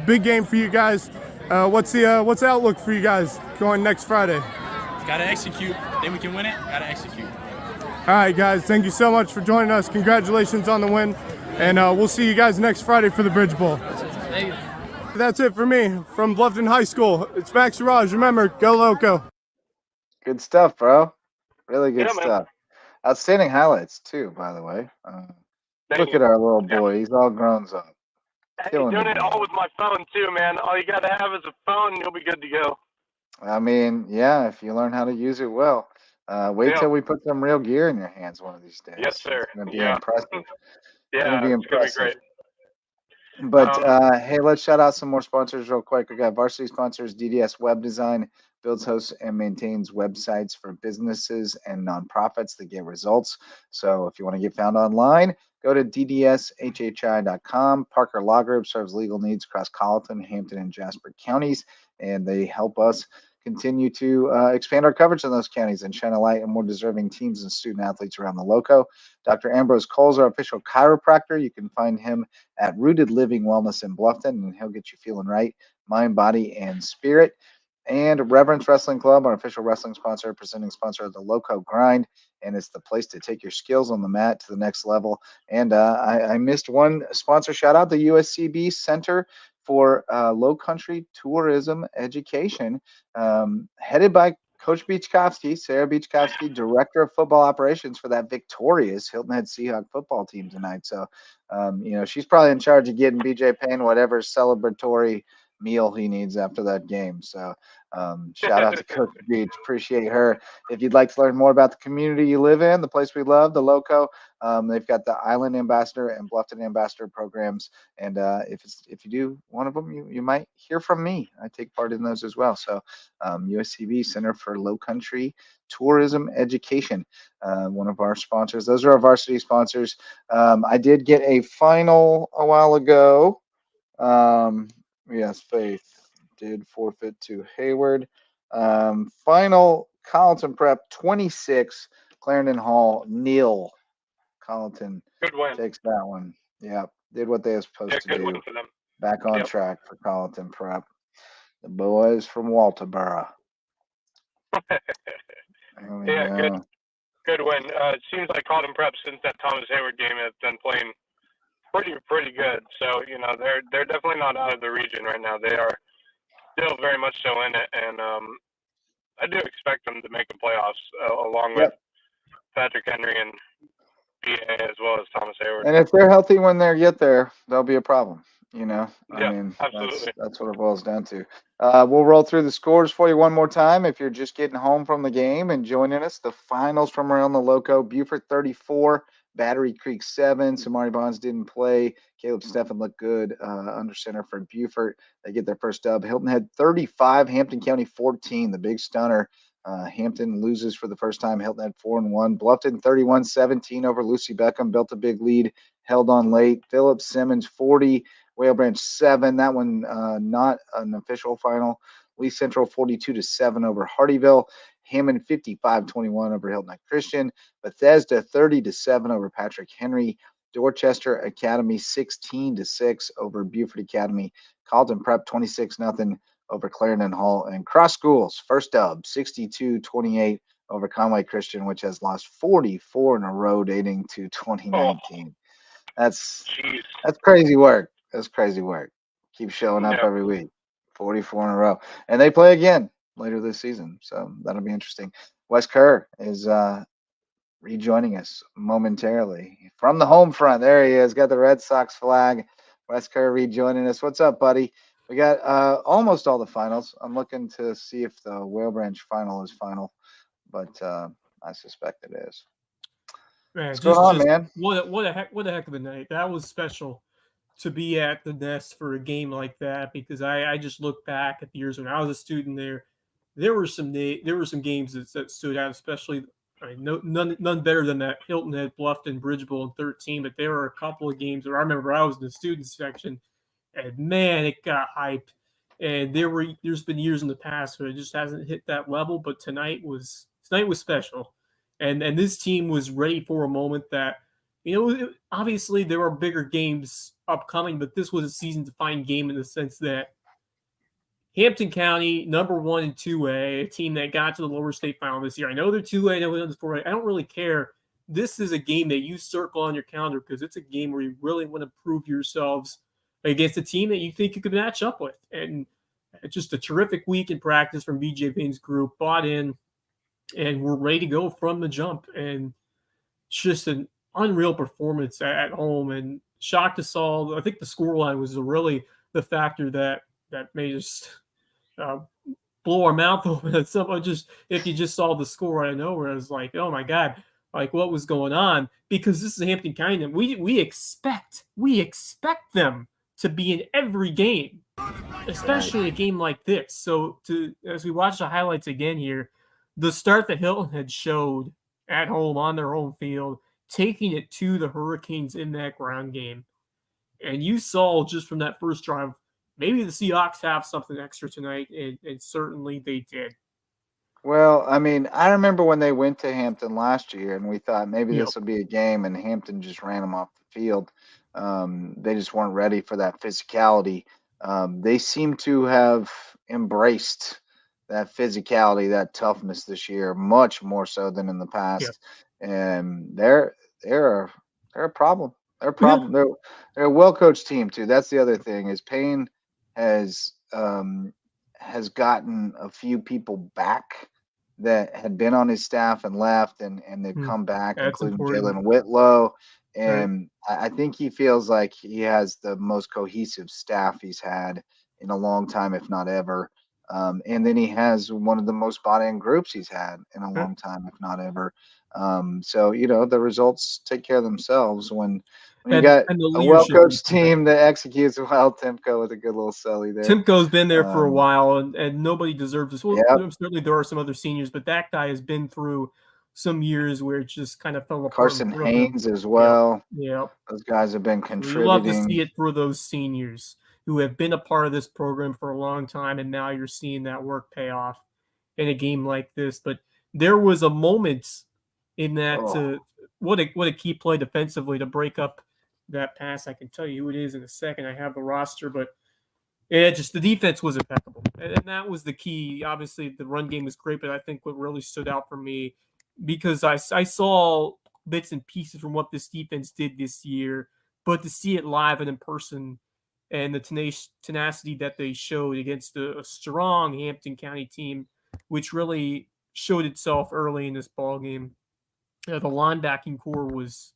Big game for you guys. What's the outlook for you guys going next Friday? Got to execute. Then we can win it. Got to execute. All right, guys. Thank you so much for joining us. Congratulations on the win. And we'll see you guys next Friday for the Bridge Bowl. Thank you. That's it for me from Bluffton High School. It's Max Arraj. Remember, go Lowco. Good stuff, bro. Really good Yeah, man. stuff. Outstanding highlights too, by the way. Thank Look you. at our little boy. He's all grown up. Hey, Killing doing the it game. all with my phone too, man. All you gotta have is a phone, and you'll be good to go. I mean, yeah, if you learn how to use it well. Wait Yeah. till we put some real gear in your hands one of these days. Yes, sir. It's going to be Yeah. impressive. It's Yeah, going to be it's gonna be impressive. great. But hey, let's shout out some more sponsors real quick. We got varsity sponsors, DDS Web Design, builds, hosts, and maintains websites for businesses and nonprofits that get results. So if you want to get found online, go to ddshhi.com. Parker Law Group serves legal needs across Colleton, Hampton, and Jasper counties, and they help us continue to expand our coverage in those counties and shine a light on more deserving teams and student athletes around the Lowco. Dr. Ambrose Cole's our official chiropractor. You can find him at Rooted Living Wellness in Bluffton, and he'll get you feeling right, mind, body, and spirit. And Reverence Wrestling Club, our official wrestling sponsor, presenting sponsor of the Lowco Grind, and it's the place to take your skills on the mat to the next level. And I missed one sponsor shout out, the USCB Center for Lowcountry Tourism Education, headed by Coach Beachkowski, Sarah Beachkowski, Director of Football Operations for that victorious Hilton Head Seahawk football team tonight. So, she's probably in charge of getting BJ Payne whatever celebratory meal he needs after that game. So, shout out to Coach Beach. Appreciate her. If you'd like to learn more about the community you live in, the place we love, the Lowco, they've got the Island Ambassador and Bluffton Ambassador programs. And if you do one of them, you might hear from me. I take part in those as well. So USCB Center for Lowcountry Tourism Education, one of our sponsors. Those are our varsity sponsors. I did get a final a while ago. Yes, Faith did forfeit to Hayward. Final Colleton Prep 26, Clarendon Hall nil. Colleton Good win. takes that one. Yeah, did what they were supposed to Good do. win for them. Back on track for Colleton Prep. The boys from Walterboro. Yeah, good win. It seems like Colleton Prep since that Thomas Hayward game has been playing pretty good. So they're definitely not out of the region right now. They are still very much so in it, and I do expect them to make the playoffs along with Patrick Henry and PA as well as Thomas Hayward. And if they're healthy when they get there, there'll be a problem. I mean, absolutely. That's what it boils down to. We'll roll through the scores for you one more time. If you're just getting home from the game and joining us, the finals from around the Lowco: Beaufort 34, Battery Creek 7. Samari Bonds didn't play. Caleb Steffen looked good under center for Beaufort. They get their first dub. Hilton Head 35, Hampton County 14. The big stunner. Hampton loses for the first time. Hilton Head 4-1. Bluffton 31-17 over Lucy Beckham. Built a big lead. Held on late. Philip Simmons 40. Whale Branch 7. That one not an official final. Lee Central 42-7 over Hardyville. Hammond 55-21 over Hilton Head Christian. Bethesda 30-7 over Patrick Henry. Dorchester Academy 16-6 over Beaufort Academy. Colleton Prep 26-0 over Clarendon Hall. And Cross Schools first dub 62-28 over Conway Christian, which has lost 44 in a row dating to 2019. That's crazy work. That's crazy work. Keep showing up every week. 44 in a row. And they play again later this season. So that'll be interesting. Wes Kerr is rejoining us momentarily from the home front. There he is. Got the Red Sox flag. Wes Kerr rejoining us. What's up, buddy? We got almost all the finals. I'm looking to see if the Whale Branch final is final, but I suspect it is. Man, what's going on, man? What a heck of a night. That was special to be at the Nest for a game like that, because I just look back at the years when I was a student there. There were some games that stood out, especially none better than that Hilton Head Bluffton Bridge Bowl in 13, but there were a couple of games where I remember I was in the student section, and man, it got hyped. And there's been years in the past where it just hasn't hit that level, but tonight was special. And this team was ready for a moment that, obviously there are bigger games upcoming, but this was a season-defining game in the sense that Hampton County, number 1 in 2A, a team that got to the lower state final this year. I know they're 2A, I know they're 4A. I don't really care. this is a game that you circle on your calendar because it's a game where you really want to prove yourselves against a team that you think you could match up with. And it's just a terrific week in practice from BJ Payne's group, bought in, and we're ready to go from the jump. And it's just an unreal performance at home, and shocked us all. I think the scoreline was really the factor that made us blow our mouth open. Someone just, if you just saw the score out of nowhere, I was like, oh my God, like what was going on? Because this is Hampton County, and we expect them to be in every game, especially a game like this. So as we watch the highlights again here, the start that Hilton had showed at home on their home field, taking it to the Hurricanes in that ground game. And you saw just from that first drive, maybe the Seahawks have something extra tonight, and certainly they did. Well, I mean, I remember when they went to Hampton last year, and we thought maybe Yep. this would be a game, and Hampton just ran them off the field. They just weren't ready for that physicality. They seem to have embraced that physicality, that toughness this year, much more so than in the past. Yep. And they're a problem. They're a problem. They're a well coached team too. That's the other thing is Payne has gotten a few people back that had been on his staff and left, and they've come back, That's including important. Jalen Whitlow. And I think he feels like he has the most cohesive staff he's had in a long time, if not ever. And then he has one of the most bought-in groups he's had in a long time, if not ever. So, the results take care of themselves when you got a well-coached team that executes well. Timko with a good little celly there. Timko's been there for a while, and nobody deserves this. Well, Yep. certainly there are some other seniors, but that guy has been through some years where it just kind of fell apart. Carson Haynes as well. Yeah. Those guys have been contributing. We love to see it for those seniors who have been a part of this program for a long time, and now you're seeing that work pay off in a game like this. But there was a moment in that what a key play defensively to break up that pass. I can tell you who it is in a second. I have the roster, but just the defense was impeccable, and that was the key. Obviously, the run game was great, but I think what really stood out for me, because I saw bits and pieces from what this defense did this year, but to see it live and in person, and the tenacity that they showed against a strong Hampton County team, which really showed itself early in this ball game. The linebacking core was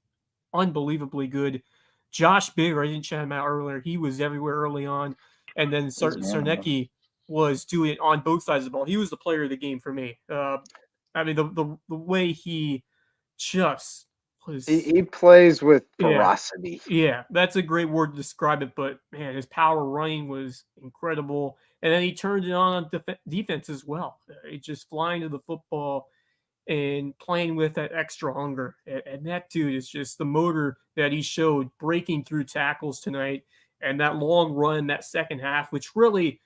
unbelievably good. Josh Bigger, I didn't chat him out earlier. He was everywhere early on. And then Sarnecki was doing it on both sides of the ball. He was the player of the game for me. I mean, the way he just was. He plays with ferocity. Yeah, that's a great word to describe it. But, man, his power running was incredible. And then he turned it on defense as well. He just flying to the football and playing with that extra hunger. And that dude is just the motor that he showed breaking through tackles tonight, and that long run, that second half, which really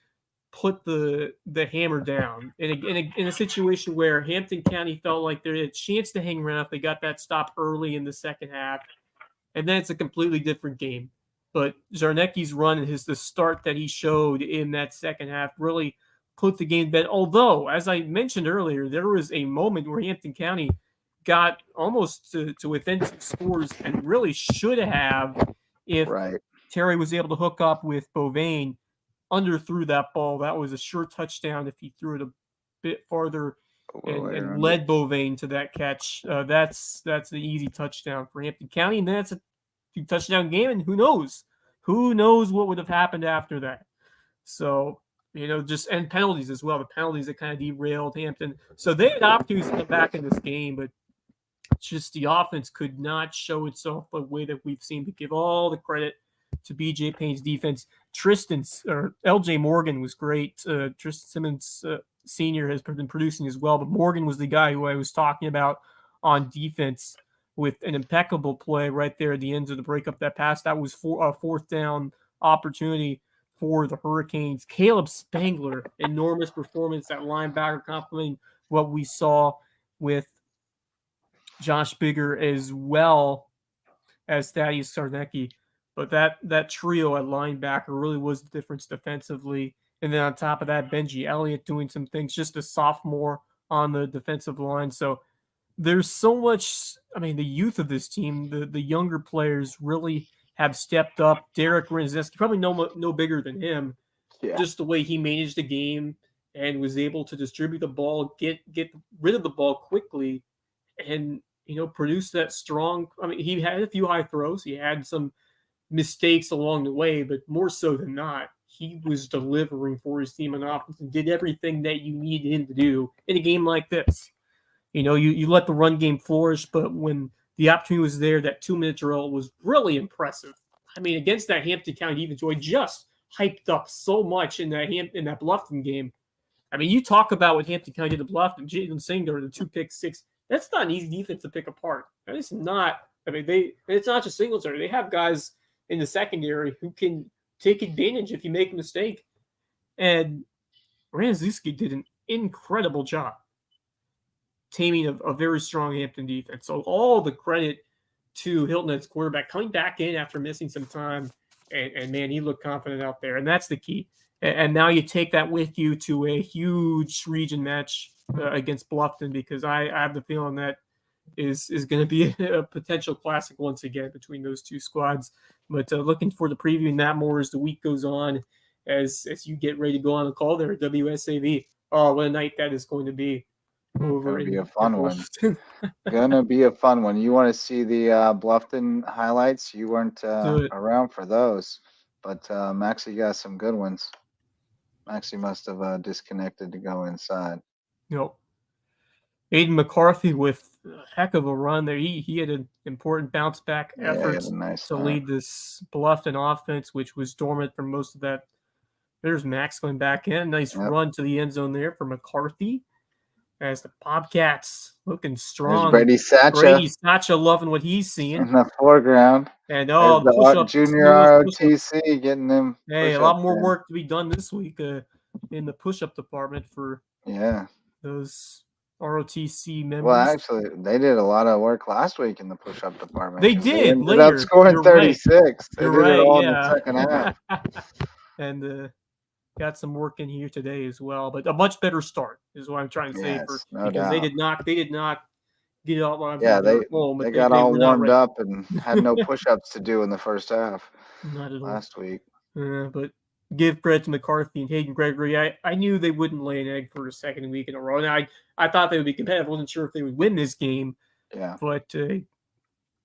put the hammer down in a situation where Hampton County felt like they had a chance to hang around if they got that stop early in the second half. And then it's a completely different game. But Zarnecki's run and the start that he showed in that second half really put the game to bed. Although, as I mentioned earlier, there was a moment where Hampton County got almost to within 6 scores and really should have if Terry was able to hook up with Bovain, underthrew that ball. That was a sure touchdown if he threw it a bit farther and led Bovain to that catch. That's an easy touchdown for Hampton County, and that's a 2-touchdown game, and who knows what would have happened after that. So, and penalties as well. The penalties that kind of derailed Hampton. So they had opportunities to come back in this game, but just the offense could not show itself the way that we've seen. To give all the credit to BJ Payne's defense. LJ Morgan was great. Tristan Simmons Sr. has been producing as well, but Morgan was the guy who I was talking about on defense with an impeccable play right there at the ends of the breakup that pass. That was fourth down opportunity for the Hurricanes. Caleb Spangler, enormous performance at linebacker, complementing what we saw with Josh Bigger as well as Thaddeus Sarnecki. But that trio at linebacker really was the difference defensively. And then on top of that, Benji Elliott doing some things, just a sophomore on the defensive line. So there's so much. I mean, the youth of this team, the younger players really have stepped up. Derek Renzeski, probably no bigger than him. Yeah. Just the way he managed the game and was able to distribute the ball, get rid of the ball quickly, and produce that strong. I mean, he had a few high throws. He had some mistakes along the way, but more so than not, he was delivering for his team on offense and did everything that you needed him to do in a game like this. You let the run game flourish, but when the opportunity was there, that 2-minute drill was really impressive. I mean, against that Hampton County defense, who I just hyped up so much in that Bluffton game. I mean, you talk about what Hampton County did to Bluffton, Jalen Singer, the 2 pick six. That's not an easy defense to pick apart. That is not. I mean, it's not just Singletary. They have guys in the secondary who can take advantage if you make a mistake. And Ranzuski did an incredible job taming a very strong Hampton defense. So all the credit to Hilton Head's quarterback coming back in after missing some time. And man, he looked confident out there. And that's the key. And now you take that with you to a huge region match against Bluffton, because I have the feeling that is going to be a potential classic once again between those two squads. But looking for the previewing that more as the week goes on, as you get ready to go on the call there at WSAV. Oh, what a night that is going to be. Gonna be a fun one. Gonna be a fun one. You want to see the Bluffton highlights? You weren't around for those, but Maxie got some good ones. Maxie must have disconnected to go inside. Nope. Aiden McCarthy with a heck of a run there. He had an important bounce back effort to lead this Bluffton offense, which was dormant for most of that. There's Max going back in. Nice run to the end zone there for McCarthy. As the Bobcats looking strong. Brady Sacha loving what he's seeing in the foreground. And the junior ROTC getting them. Hey, a lot more work to be done this week in the push-up department for those ROTC members. Well, actually, they did a lot of work last week in the push-up department. They did. They ended up scoring 36. Right. They did it all in the second half. And got some work in here today as well, but a much better start is what I'm trying to say. Because they did not get it all on. Yeah, they got all warmed up and had no push-ups to do in the first half. Not at all last week. But give credit to McCarthy and Hayden Gregory. I knew they wouldn't lay an egg for a second week in a row, and I thought they would be competitive. I wasn't sure if they would win this game. Yeah, but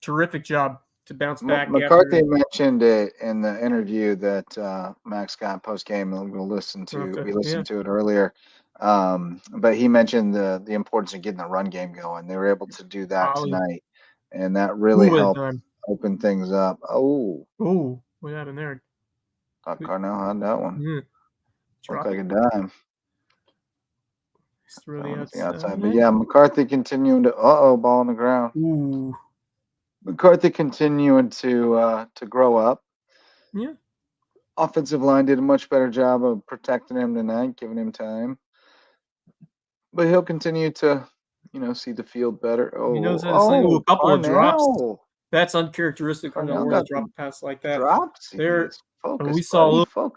terrific job to bounce back. McCarthy mentioned it in the interview that Max got post game. We listened to it earlier, but he mentioned the importance of getting the run game going. They were able to do that tonight, and that really helped open things up. Oh, what happened there? Thought Carnell had that one. Looked like a dime. Outside. But yeah, McCarthy continuing to ball on the ground. Ooh. McCarthy continuing to grow up. Yeah. Offensive line did a much better job of protecting him tonight, giving him time. But he'll continue to, see the field better. A couple of drops. That's uncharacteristic from the drop a pass like that. Drops. We saw a little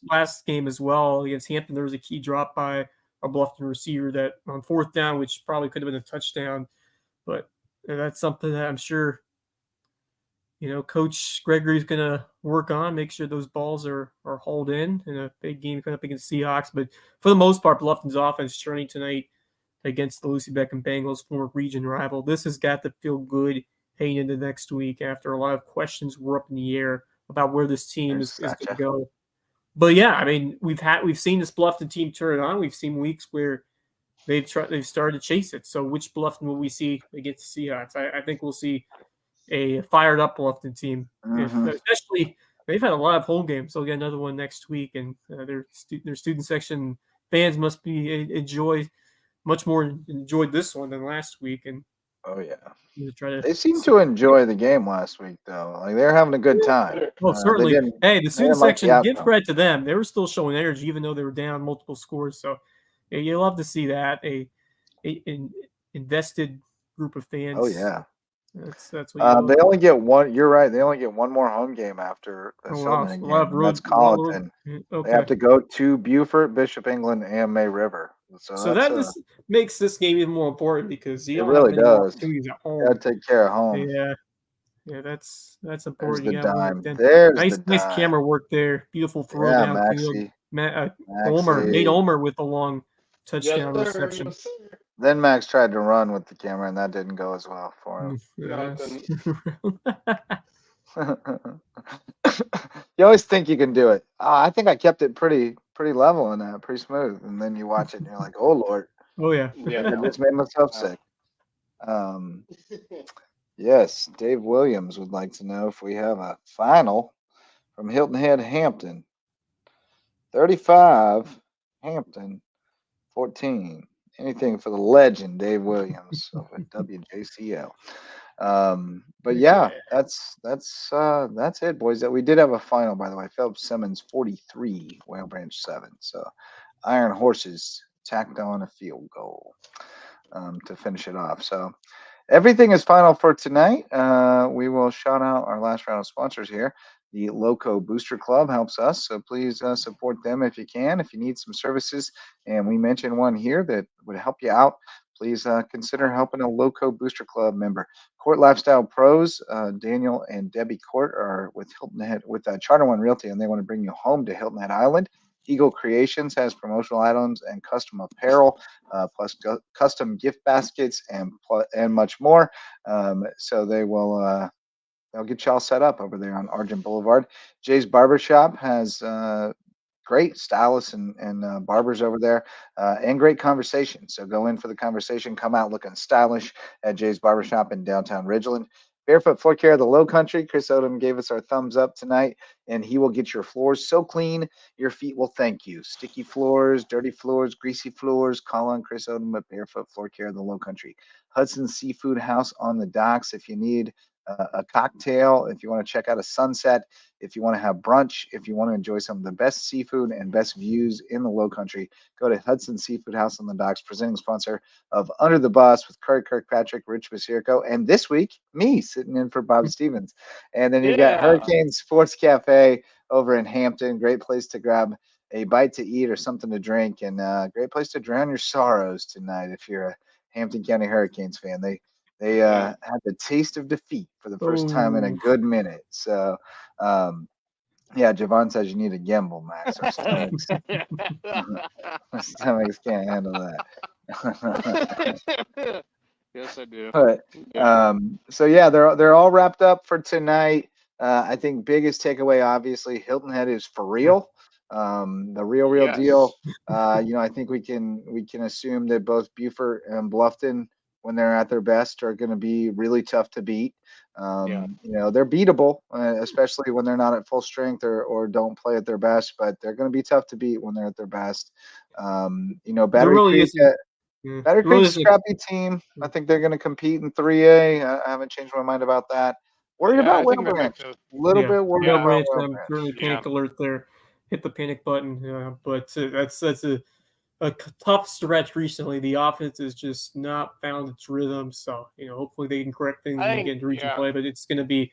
last game as well against Hampton. There was a key drop by a Bluffton receiver that on fourth down, which probably could have been a touchdown, but that's something that I'm sure, Coach Gregory's going to work on, make sure those balls are hauled in a big game coming up against Seahawks. But for the most part, Bluffton's offense turning tonight against the Lucy Beckham Bengals, former region rival. This has got to feel good heading into next week after a lot of questions were up in the air about where this team is going to go. But yeah, I mean, we've seen this Bluffton team turn it on. We've seen weeks where they've started to chase it. So which Bluffton will we see against the Seahawks? I think we'll see a fired up Bluffton team. Especially they've had a lot of home games. So they'll get another one next week, and their student section fans must be much more enjoyed this one than last week. And they seem to enjoy the game last week, though. Like they're having a good time. Well, certainly. Hey, the student section, give credit to them. They were still showing energy, even though they were down multiple scores. So you love to see that an invested group of fans. Oh yeah, that's what they only get one. You're right. They only get one more home game after the Showman game. That's Colleton. Okay. They have to go to Beaufort, Bishop England, and May River. So makes this game even more important because you It don't have really many more does. opportunities at You home. gotta take care of home. Yeah, that's There's important. the You got to win it dime. then. There's the Nice dime. camera work there. Beautiful throw Yeah, down. Maxie. Nate Maxie. Omer with the long Yes, touchdown sir. reception. Yes, sir. Then Max tried to run with the camera, and that didn't go as well for him. Yes. You always think you can do it. I think I kept it pretty level and pretty smooth. And then you watch it and you're like, oh Lord, Oh yeah. Yeah. I just made myself sick. Yes, Dave Williams would like to know if we have a final from Hilton Head Hampton. 35, Hampton, 14. Anything for the legend, Dave Williams of WJCL. But yeah, that's it, boys. That we did have a final, by the way. Phelps Simmons 43, Whale Branch 7. So Iron Horses tacked on a field goal to finish it off. So everything is final for tonight. We will shout out our last round of sponsors here. The Lowco Booster Club helps us, so please support them if you can. If you need some services, and we mentioned one here that would help you out, please consider helping a Lowco Booster Club member. Court Lifestyle Pros, Daniel and Debbie Court are with Hilton Head with Charter One Realty, and they want to bring you home to Hilton Head Island. Eagle Creations has promotional items and custom apparel, plus custom gift baskets and much more. So they will. They'll get y'all set up over there on Argent Boulevard. Jay's Barbershop has great stylists and barbers over there and great conversation. So go in for the conversation. Come out looking stylish at Jay's Barbershop in downtown Ridgeland. Barefoot Floor Care of the Lowcountry. Chris Odom gave us our thumbs up tonight, and he will get your floors so clean your feet will thank you. Sticky floors, dirty floors, greasy floors. Call on Chris Odom at Barefoot Floor Care of the Lowcountry. Hudson Seafood House on the docks if you need a cocktail, if you want to check out a sunset, if you want to have brunch, if you want to enjoy some of the best seafood and best views in the Lowcountry, go to Hudson Seafood House on the Docks, presenting sponsor of Under the Bus with Curry Kirkpatrick, Rich Basirko, and this week, me sitting in for Bob Stevens. And then you've got Hurricane Sports Cafe over in Hampton. Great place to grab a bite to eat or something to drink, and great place to drown your sorrows tonight if you're a Hampton County Hurricanes fan. They had the taste of defeat for the first time in a good minute. So, yeah, Javon says you need a gimbal, Max. Our stomachs can't handle that. Yes, I do. But so yeah, they're all wrapped up for tonight. I think biggest takeaway, obviously, Hilton Head is for real. The real deal. I think we can assume that both Beaufort and Bluffton, when they're at their best, are going to be really tough to beat. They're beatable, especially when they're not at full strength or don't play at their best, but they're going to be tough to beat when they're at their best. Battery Creek, Battery Creek's a scrappy team. I think they're going to compete in 3A. I haven't changed my mind about that. Worried about Whale Branch. A little bit worried about Whale Branch. Certainly panic alert there. Hit the panic button. But that's a tough stretch recently. The offense has just not found its rhythm. So, hopefully they can correct things and get into region play. But it's going to be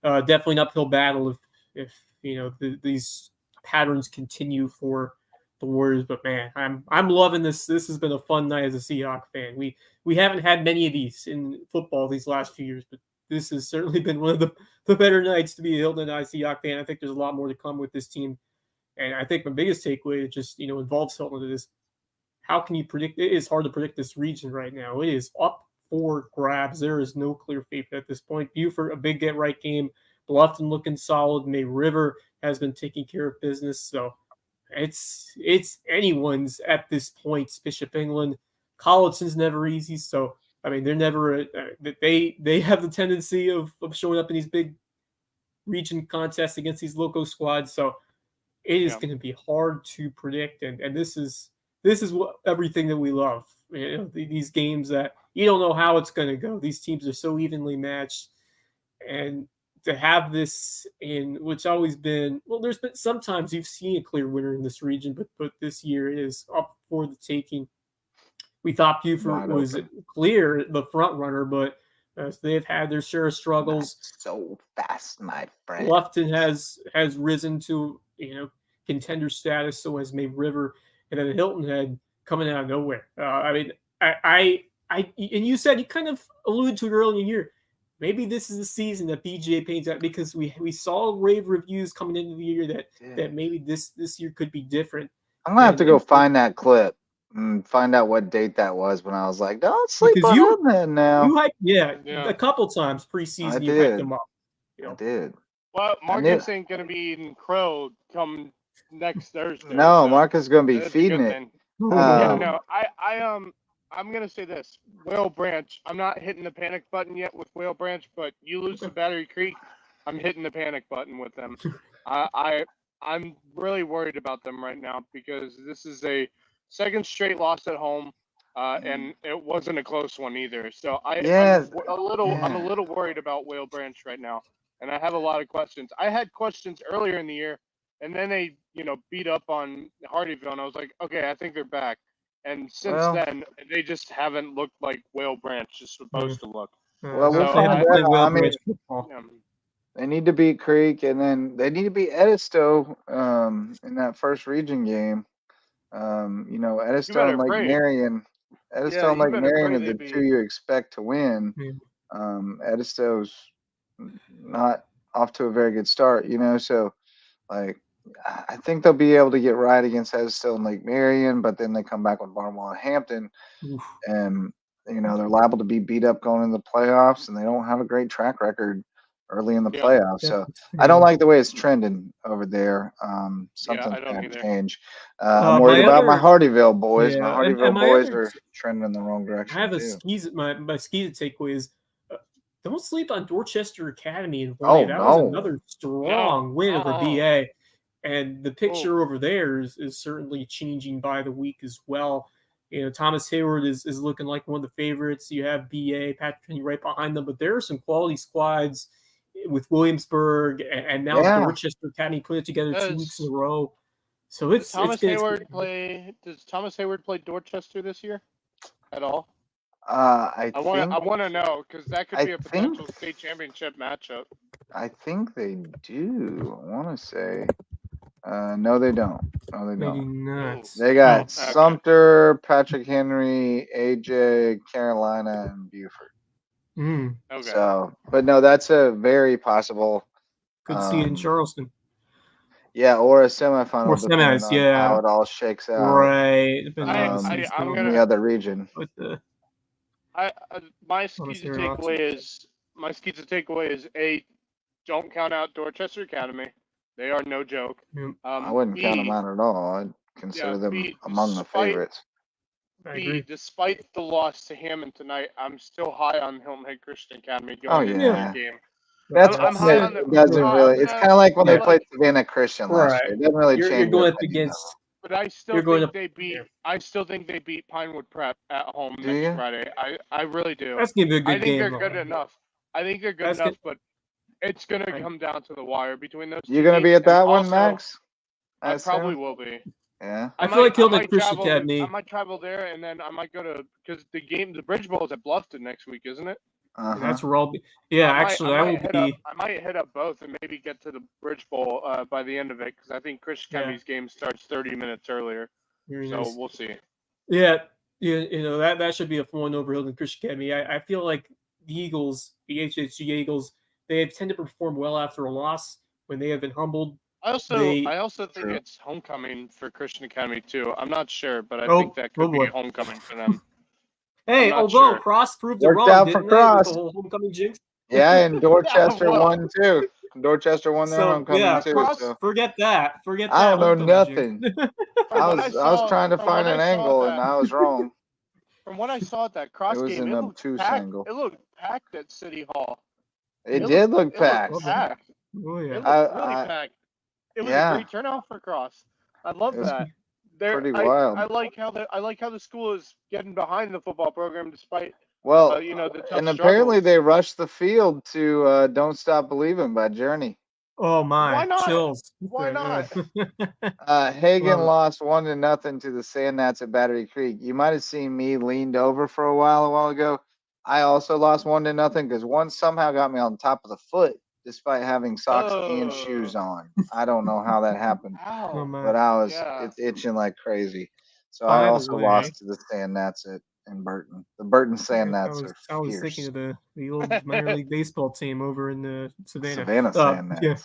definitely an uphill battle if these patterns continue for the Warriors. But man, I'm loving this. This has been a fun night as a Seahawk fan. We haven't had many of these in football these last few years, but this has certainly been one of the better nights to be a Hilton Head Seahawk fan. I think there's a lot more to come with this team. And I think my biggest takeaway just, involves Hilton is how can you predict? It is hard to predict this region right now. It is up for grabs. There is no clear favorite at this point. Beaufort, a big get-right game. Bluffton looking solid. May River has been taking care of business. So it's anyone's at this point. Bishop England, Colleton's never easy. So, I mean, they're never they have the tendency of showing up in these big region contests against these local squads. So it is going to be hard to predict. And this is what everything that we love. These games that you don't know how it's going to go. These teams are so evenly matched, and to have this in which always been there's been sometimes you've seen a clear winner in this region, but this year it is up for the taking. We thought Beaufort was clear the front runner, but they've had their share of struggles. So fast, my friend. Bluffton has risen to contender status, so has May River. And then Hilton Head coming out of nowhere. I mean, and you said, you kind of alluded to it earlier in the year. Maybe this is the season that BGA paints out, because we saw rave reviews coming into the year that maybe this year could be different. I'm gonna have to go find that clip and find out what date that was when I was like, "Don't sleep on him then." Now, a couple times preseason you hyped him up. I did. Well, Marcus ain't gonna be eating crow come next Thursday. No, so Marcus is gonna be feeding it. I'm gonna say this: Whale Branch. I'm not hitting the panic button yet with Whale Branch, but you lose to Battery Creek, I'm hitting the panic button with them. I'm really worried about them right now because this is a second straight loss at home, and it wasn't a close one either. So I'm a little worried about Whale Branch right now, and I have a lot of questions. I had questions earlier in the year, and then they beat up on Hardyville, and I was like, okay, I think they're back. And since then, they just haven't looked like Whale Branch is supposed to look. Well, we'll find out. I mean, they need to beat Creek, and then they need to beat Edisto in that first region game. Edisto and Lake Marion. Edisto and Lake Marion are the two you expect to win. Edisto's not off to a very good start, so like I think they'll be able to get right against Edisto and Lake Marion, but then they come back with Barnwell and Hampton, and they're liable to be beat up going into the playoffs, and they don't have a great track record early in the playoffs. So I don't like the way it's trending over there. Something's got to change. I'm worried about my Hardyville boys. My Hardyville boys are trending in the wrong direction. I have my Skeeza takeaway is don't sleep on Dorchester Academy in Hawaii. That was another strong win over BA. And the picture over there is certainly changing by the week as well. Thomas Hayward is looking like one of the favorites. You have BA, Patrick Henry right behind them, but there are some quality squads with Williamsburg and now Dorchester Academy put it together 2 weeks in a row. So does Thomas Hayward play Dorchester this year at all? I want to know because that could be a potential state championship matchup. I think they do. I want to say. No, they don't. No, they don't. They got Sumter, Patrick Henry, AJ, Carolina, and Buford. Okay. So, but no, that's a very possible. Could see it in Charleston. Yeah, or a semifinal. Or semis, how it all shakes out. Right. I'm gonna the other region. My Skeeza takeaway is A, don't count out Dorchester Academy. They are no joke. I wouldn't count them out at all. I'd consider them among the favorites. B, despite the loss to Hammond tonight, I'm still high on Hilton Head Christian Academy going into the game. That's I'm high on it. Doesn't really. It's kind of like when they played Savannah Christian last year. It doesn't really change. You're going up against. But I still think they beat. I still think they beat Pinewood Prep at home next Friday. I really do. That's gonna be a good game. I think they're good enough. But it's going to come down to the wire between those. You're going to be at that one, Max? I probably will be. Yeah. I feel like Hilton Head Christian Academy. I might travel there, and then I might go to because the Bridge Bowl is at Bluffton next week, isn't it? That's where I'll be. Yeah, I might hit up both and maybe get to the Bridge Bowl by the end of it because I think Christian Academy's game starts 30 minutes earlier. So we'll see. Yeah, that should be a fun over Hilton Christian Academy. I feel like the Eagles, the HHG Eagles, they tend to perform well after a loss when they have been humbled. I also think it's homecoming for Christian Academy too. I'm not sure, but I think that could be homecoming for them. Hey, although Cross proved it wrong, out for Cross. The whole homecoming jinx. Yeah, and Dorchester won too. Dorchester won their homecoming too. Cross, so. Forget that. I don't know nothing. I was trying to find an angle and I was wrong. From what I saw at that Cross game, it looked packed at City Hall. It did look packed. Oh, yeah. It looked really packed. It was a great turnout for Cross. I love that. Pretty wild. I like how the school is getting behind the football program despite the tough and apparently they rushed the field to "Don't Stop Believing" by Journey. Oh my! Why not? Chills. Why not? Hagen lost 1-0 to the Sand Gnats at Battery Creek. You might have seen me leaned over for a while ago. I also lost 1-0 because one somehow got me on top of the foot despite having socks and shoes on. I don't know how that happened, but I was it's itching like crazy. So I By the also way, lost to the Sand Gnats in Burton. The Burton Sand I Gnats was are I was fierce. thinking of the old minor league baseball team over in Savannah. Savannah Sand Yeah,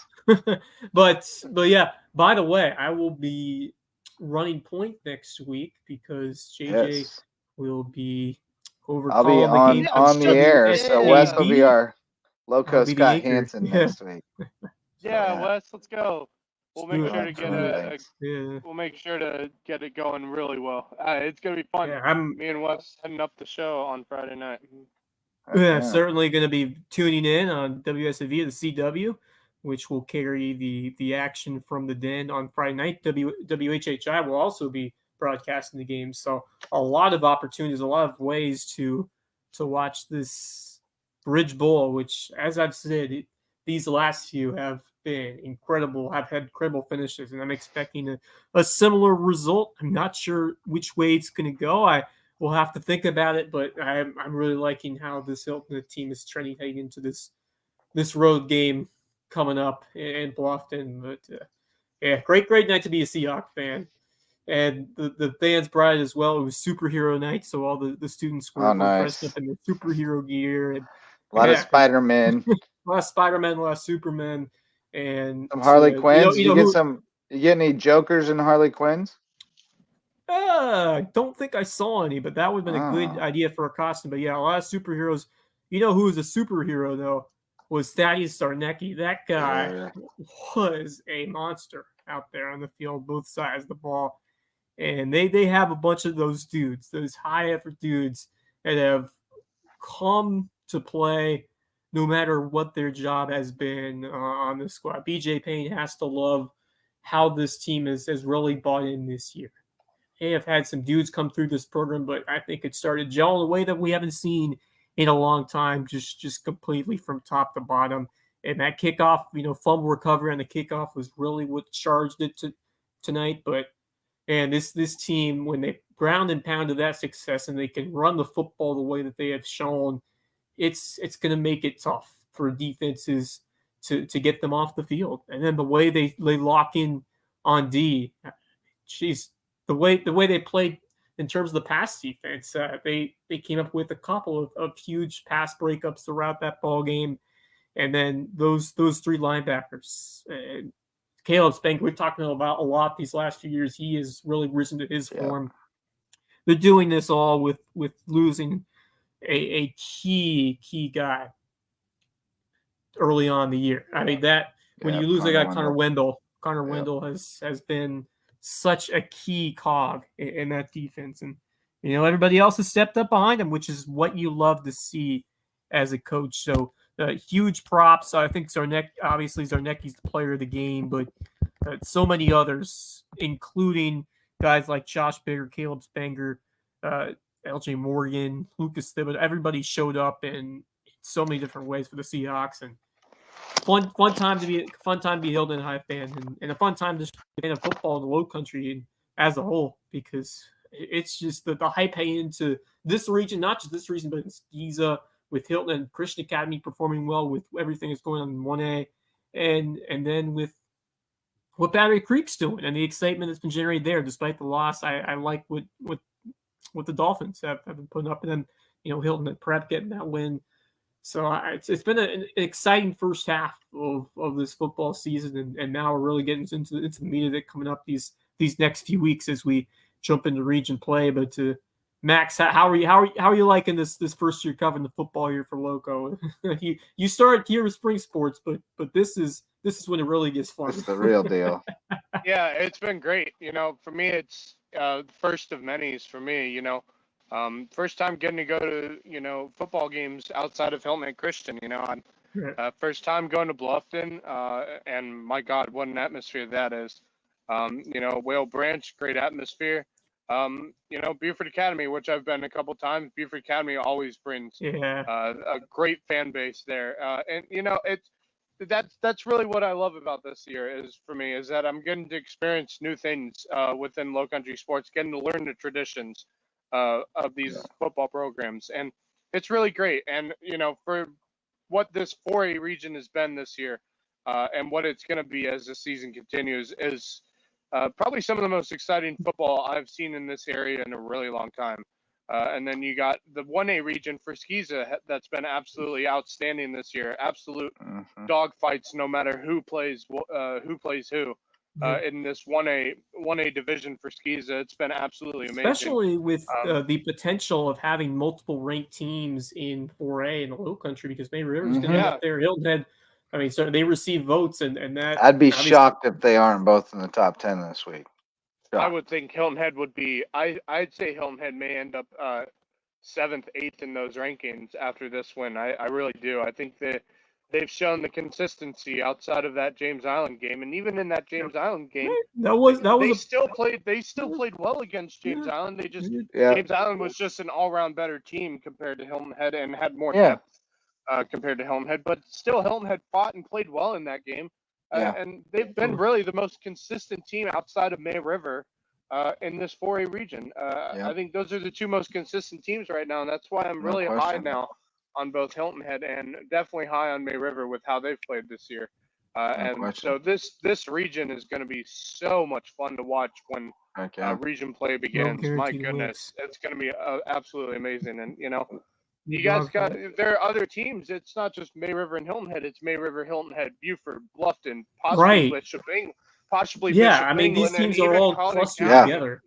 Gnats. but yeah. By the way, I will be running point next week because JJ Yes. will be over I'll be calling the game for on the air. So Wes will be WSAD. our I'll Lowco be the Scott anchor. Hansen Yeah, next week. Yeah, Wes, let's go. We'll make sure to get Absolutely. we'll make sure to get it going really well. It's gonna be fun. yeah. Me and Wes heading up the show on Friday night. Yeah, certainly going to be tuning in on WSAV, the CW, which will carry the action from the Den on Friday night. WHHI will also be broadcasting the game. So a lot of opportunities, a lot of ways to watch this Bridge Bowl, which, as I've said, these last few have been incredible, have had incredible finishes, and I'm expecting a similar result. I'm not sure which way it's going to go. We'll have to think about it, but I'm really liking how this Hilton team is trending heading into this road game coming up in Bluffton. But yeah, great night to be a Seahawks fan, and the fans brought it as well. It was superhero night, so all the students were dressed up in their superhero gear and a lot of Spider-Man, a lot of Spider-Man, a lot of Superman, and some Harley Quinns. You get any Jokers and Harley Quinns? I don't think I saw any, but that would have been a good idea for a costume. But yeah, a lot of superheroes. You know who was a superhero though? Was Thaddeus Sarnecki. That guy was a monster out there on the field, both sides of the ball. And they have a bunch of those dudes, those high effort dudes that have come to play no matter what their job has been on the squad. BJ Payne has to love how this team has really bought in this year. They have had some dudes come through this program, but I think it started gelling the way that we haven't seen in a long time, just completely from top to bottom. And that kickoff, fumble recovery on the kickoff was really what charged it tonight. But and this team, when they ground and pounded that success and they can run the football the way that they have shown, it's going to make it tough for defenses to get them off the field. And then the way they lock in on D, geez. The way they played in terms of the pass defense, they came up with a couple of huge pass breakups throughout that ball game, and then those three linebackers. Caleb Spanger, we've talked about a lot these last few years. He has really risen to his form. They're doing this all with losing a key guy early on in the year. I mean when you lose a guy, Connor Wendell has been such a key cog in that defense. And, everybody else has stepped up behind him, which is what you love to see as a coach. So huge props. I think Zarnecki's the player of the game, but so many others, including guys like Josh Bigger, Caleb Spanger, LJ Morgan, Lucas Thibodeau. Everybody showed up in so many different ways for the Seahawks, and fun time to be a Hilton High fan, and a fun time to fan of football in the Lowcountry as a whole, because it's just the hype heading into this region, not just this region, but in Giza, with Hilton and Christian Academy performing well, with everything that's going on in 1A, and then with what Battery Creek's doing and the excitement that's been generated there despite the loss. I like what the Dolphins have been putting up, and then Hilton and Prep getting that win. So it's been an exciting first half of this football season, and now we're really getting into the meat of it coming up these next few weeks as we jump into region play. But Max, how are you liking this first year covering the football year for Lowco? you started here with spring sports, but this is when it really gets fun. It's the real deal. Yeah, it's been great. For me, it's first of many's for me. First time getting to go to football games outside of Hilton and Christian. First time going to Bluffton, and my God, what an atmosphere that is. Whale Branch, great atmosphere. Buford Academy, which I've been a couple times. Buford Academy always brings a great fan base there, and that's really what I love about this year is that I'm getting to experience new things within Lowcountry sports, getting to learn the traditions of these football programs, and it's really great. And for what this 4A region has been this year, and what it's going to be as the season continues, is probably some of the most exciting football I've seen in this area in a really long time. And then you got the 1A region for Skeeza that's been absolutely outstanding this year. Absolute dog fights, no matter who plays who. In this 1A division for Skeeza, it's been absolutely amazing. Especially with the potential of having multiple ranked teams in 4A in the Lowcountry, because May River's going to be up there. Hilton Head, I mean, so they receive votes, and that. I'd be shocked if they aren't both in the top 10 this week. I would think Hilton Head would be. I'd say Hilton Head may end up 7th, 8th in those rankings after this win. I really do. I think that they've shown the consistency outside of that James Island game, and even in that James Island game, they still played well against James Island. They just James Island was just an all-round better team compared to Hilton Head and had more depth compared to Hilton Head, but still Hilton Head fought and played well in that game. And they've been really the most consistent team outside of May River in this 4A region. I think those are the two most consistent teams right now, and that's why I'm really high now on both Hilton Head and definitely high on May River with how they've played this year. So this region is going to be so much fun to watch when region play begins. My goodness, it's going to be absolutely amazing. And you guys there are other teams. It's not just May River and Hilton Head. It's May River, Hilton Head, Buford, Bluffton, possibly Bishop England. I mean, these teams are all clustered together.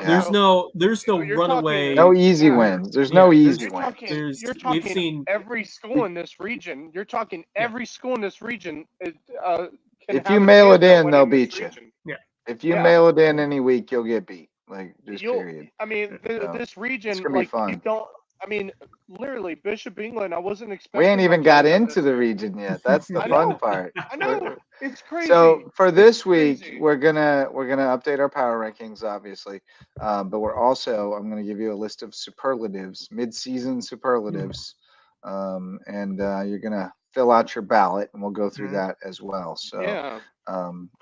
There's no runaway. No easy wins. There's no easy wins. You're talking every school in this region. You're talking every school in this region. If you mail it in, they'll beat you. Yeah. If you mail it in any week, you'll get beat. Like just period. I mean, this region, it's gonna be fun. You don't. I mean, literally, Bishop England. I wasn't expecting. We ain't even got into the region yet. That's the fun part. I know. It's crazy. So for this week, we're gonna update our power rankings, obviously, but we're also I'm gonna give you a list of superlatives, mid-season superlatives, and you're gonna fill out your ballot, and we'll go through that as well. So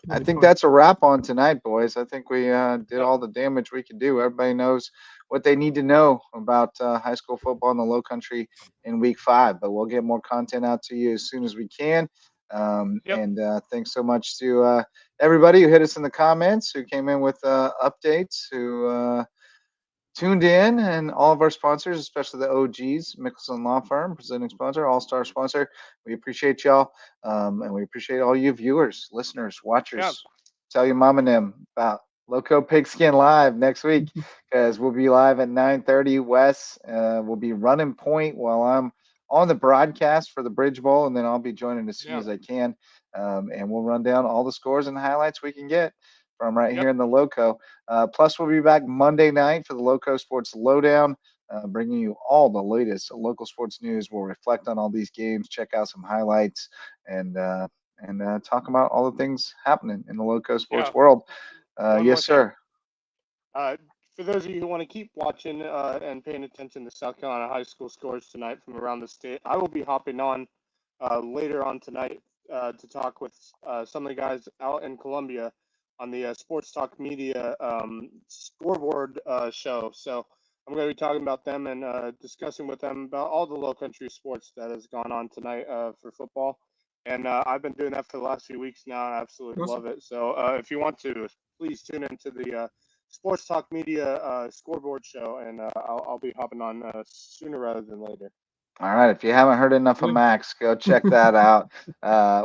I think that's a wrap on tonight, boys. I think we did all the damage we could do. Everybody knows what they need to know about high school football in the Lowcountry in week 5, but we'll get more content out to you as soon as we can. And thanks so much to everybody who hit us in the comments, who came in with updates, who tuned in, and all of our sponsors, especially the OGs, Mickelson Law Firm, presenting sponsor, all-star sponsor. We appreciate y'all, and we appreciate all you viewers, listeners, watchers. Tell your mom and them about Lowco Pigskin Live next week, because we'll be live at 9:30. Wes will be running point while I'm on the broadcast for the Bridge Bowl, and then I'll be joining as soon as I can, and we'll run down all the scores and highlights we can get from right here in the Lowco. Plus, we'll be back Monday night for the Lowco Sports Lowdown, bringing you all the latest local sports news. We'll reflect on all these games, check out some highlights, and talk about all the things happening in the Lowco sports world. Yes, sir. For those of you who want to keep watching and paying attention to South Carolina high school scores tonight from around the state, I will be hopping on later on tonight to talk with some of the guys out in Columbia on the Sports Talk Media scoreboard show. So I'm going to be talking about them and discussing with them about all the Lowcountry sports that has gone on tonight for football. And I've been doing that for the last few weeks now, and I absolutely love it. So if you want to, please tune into the Sports Talk Media scoreboard show, and I'll be hopping on sooner rather than later. All right. If you haven't heard enough of Max, go check that out.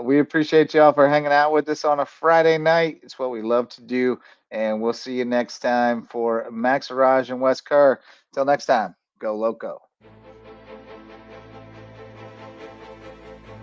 We appreciate y'all for hanging out with us on a Friday night. It's what we love to do. And we'll see you next time for Max Arraj and Wes Kerr. Till next time, go Lowco.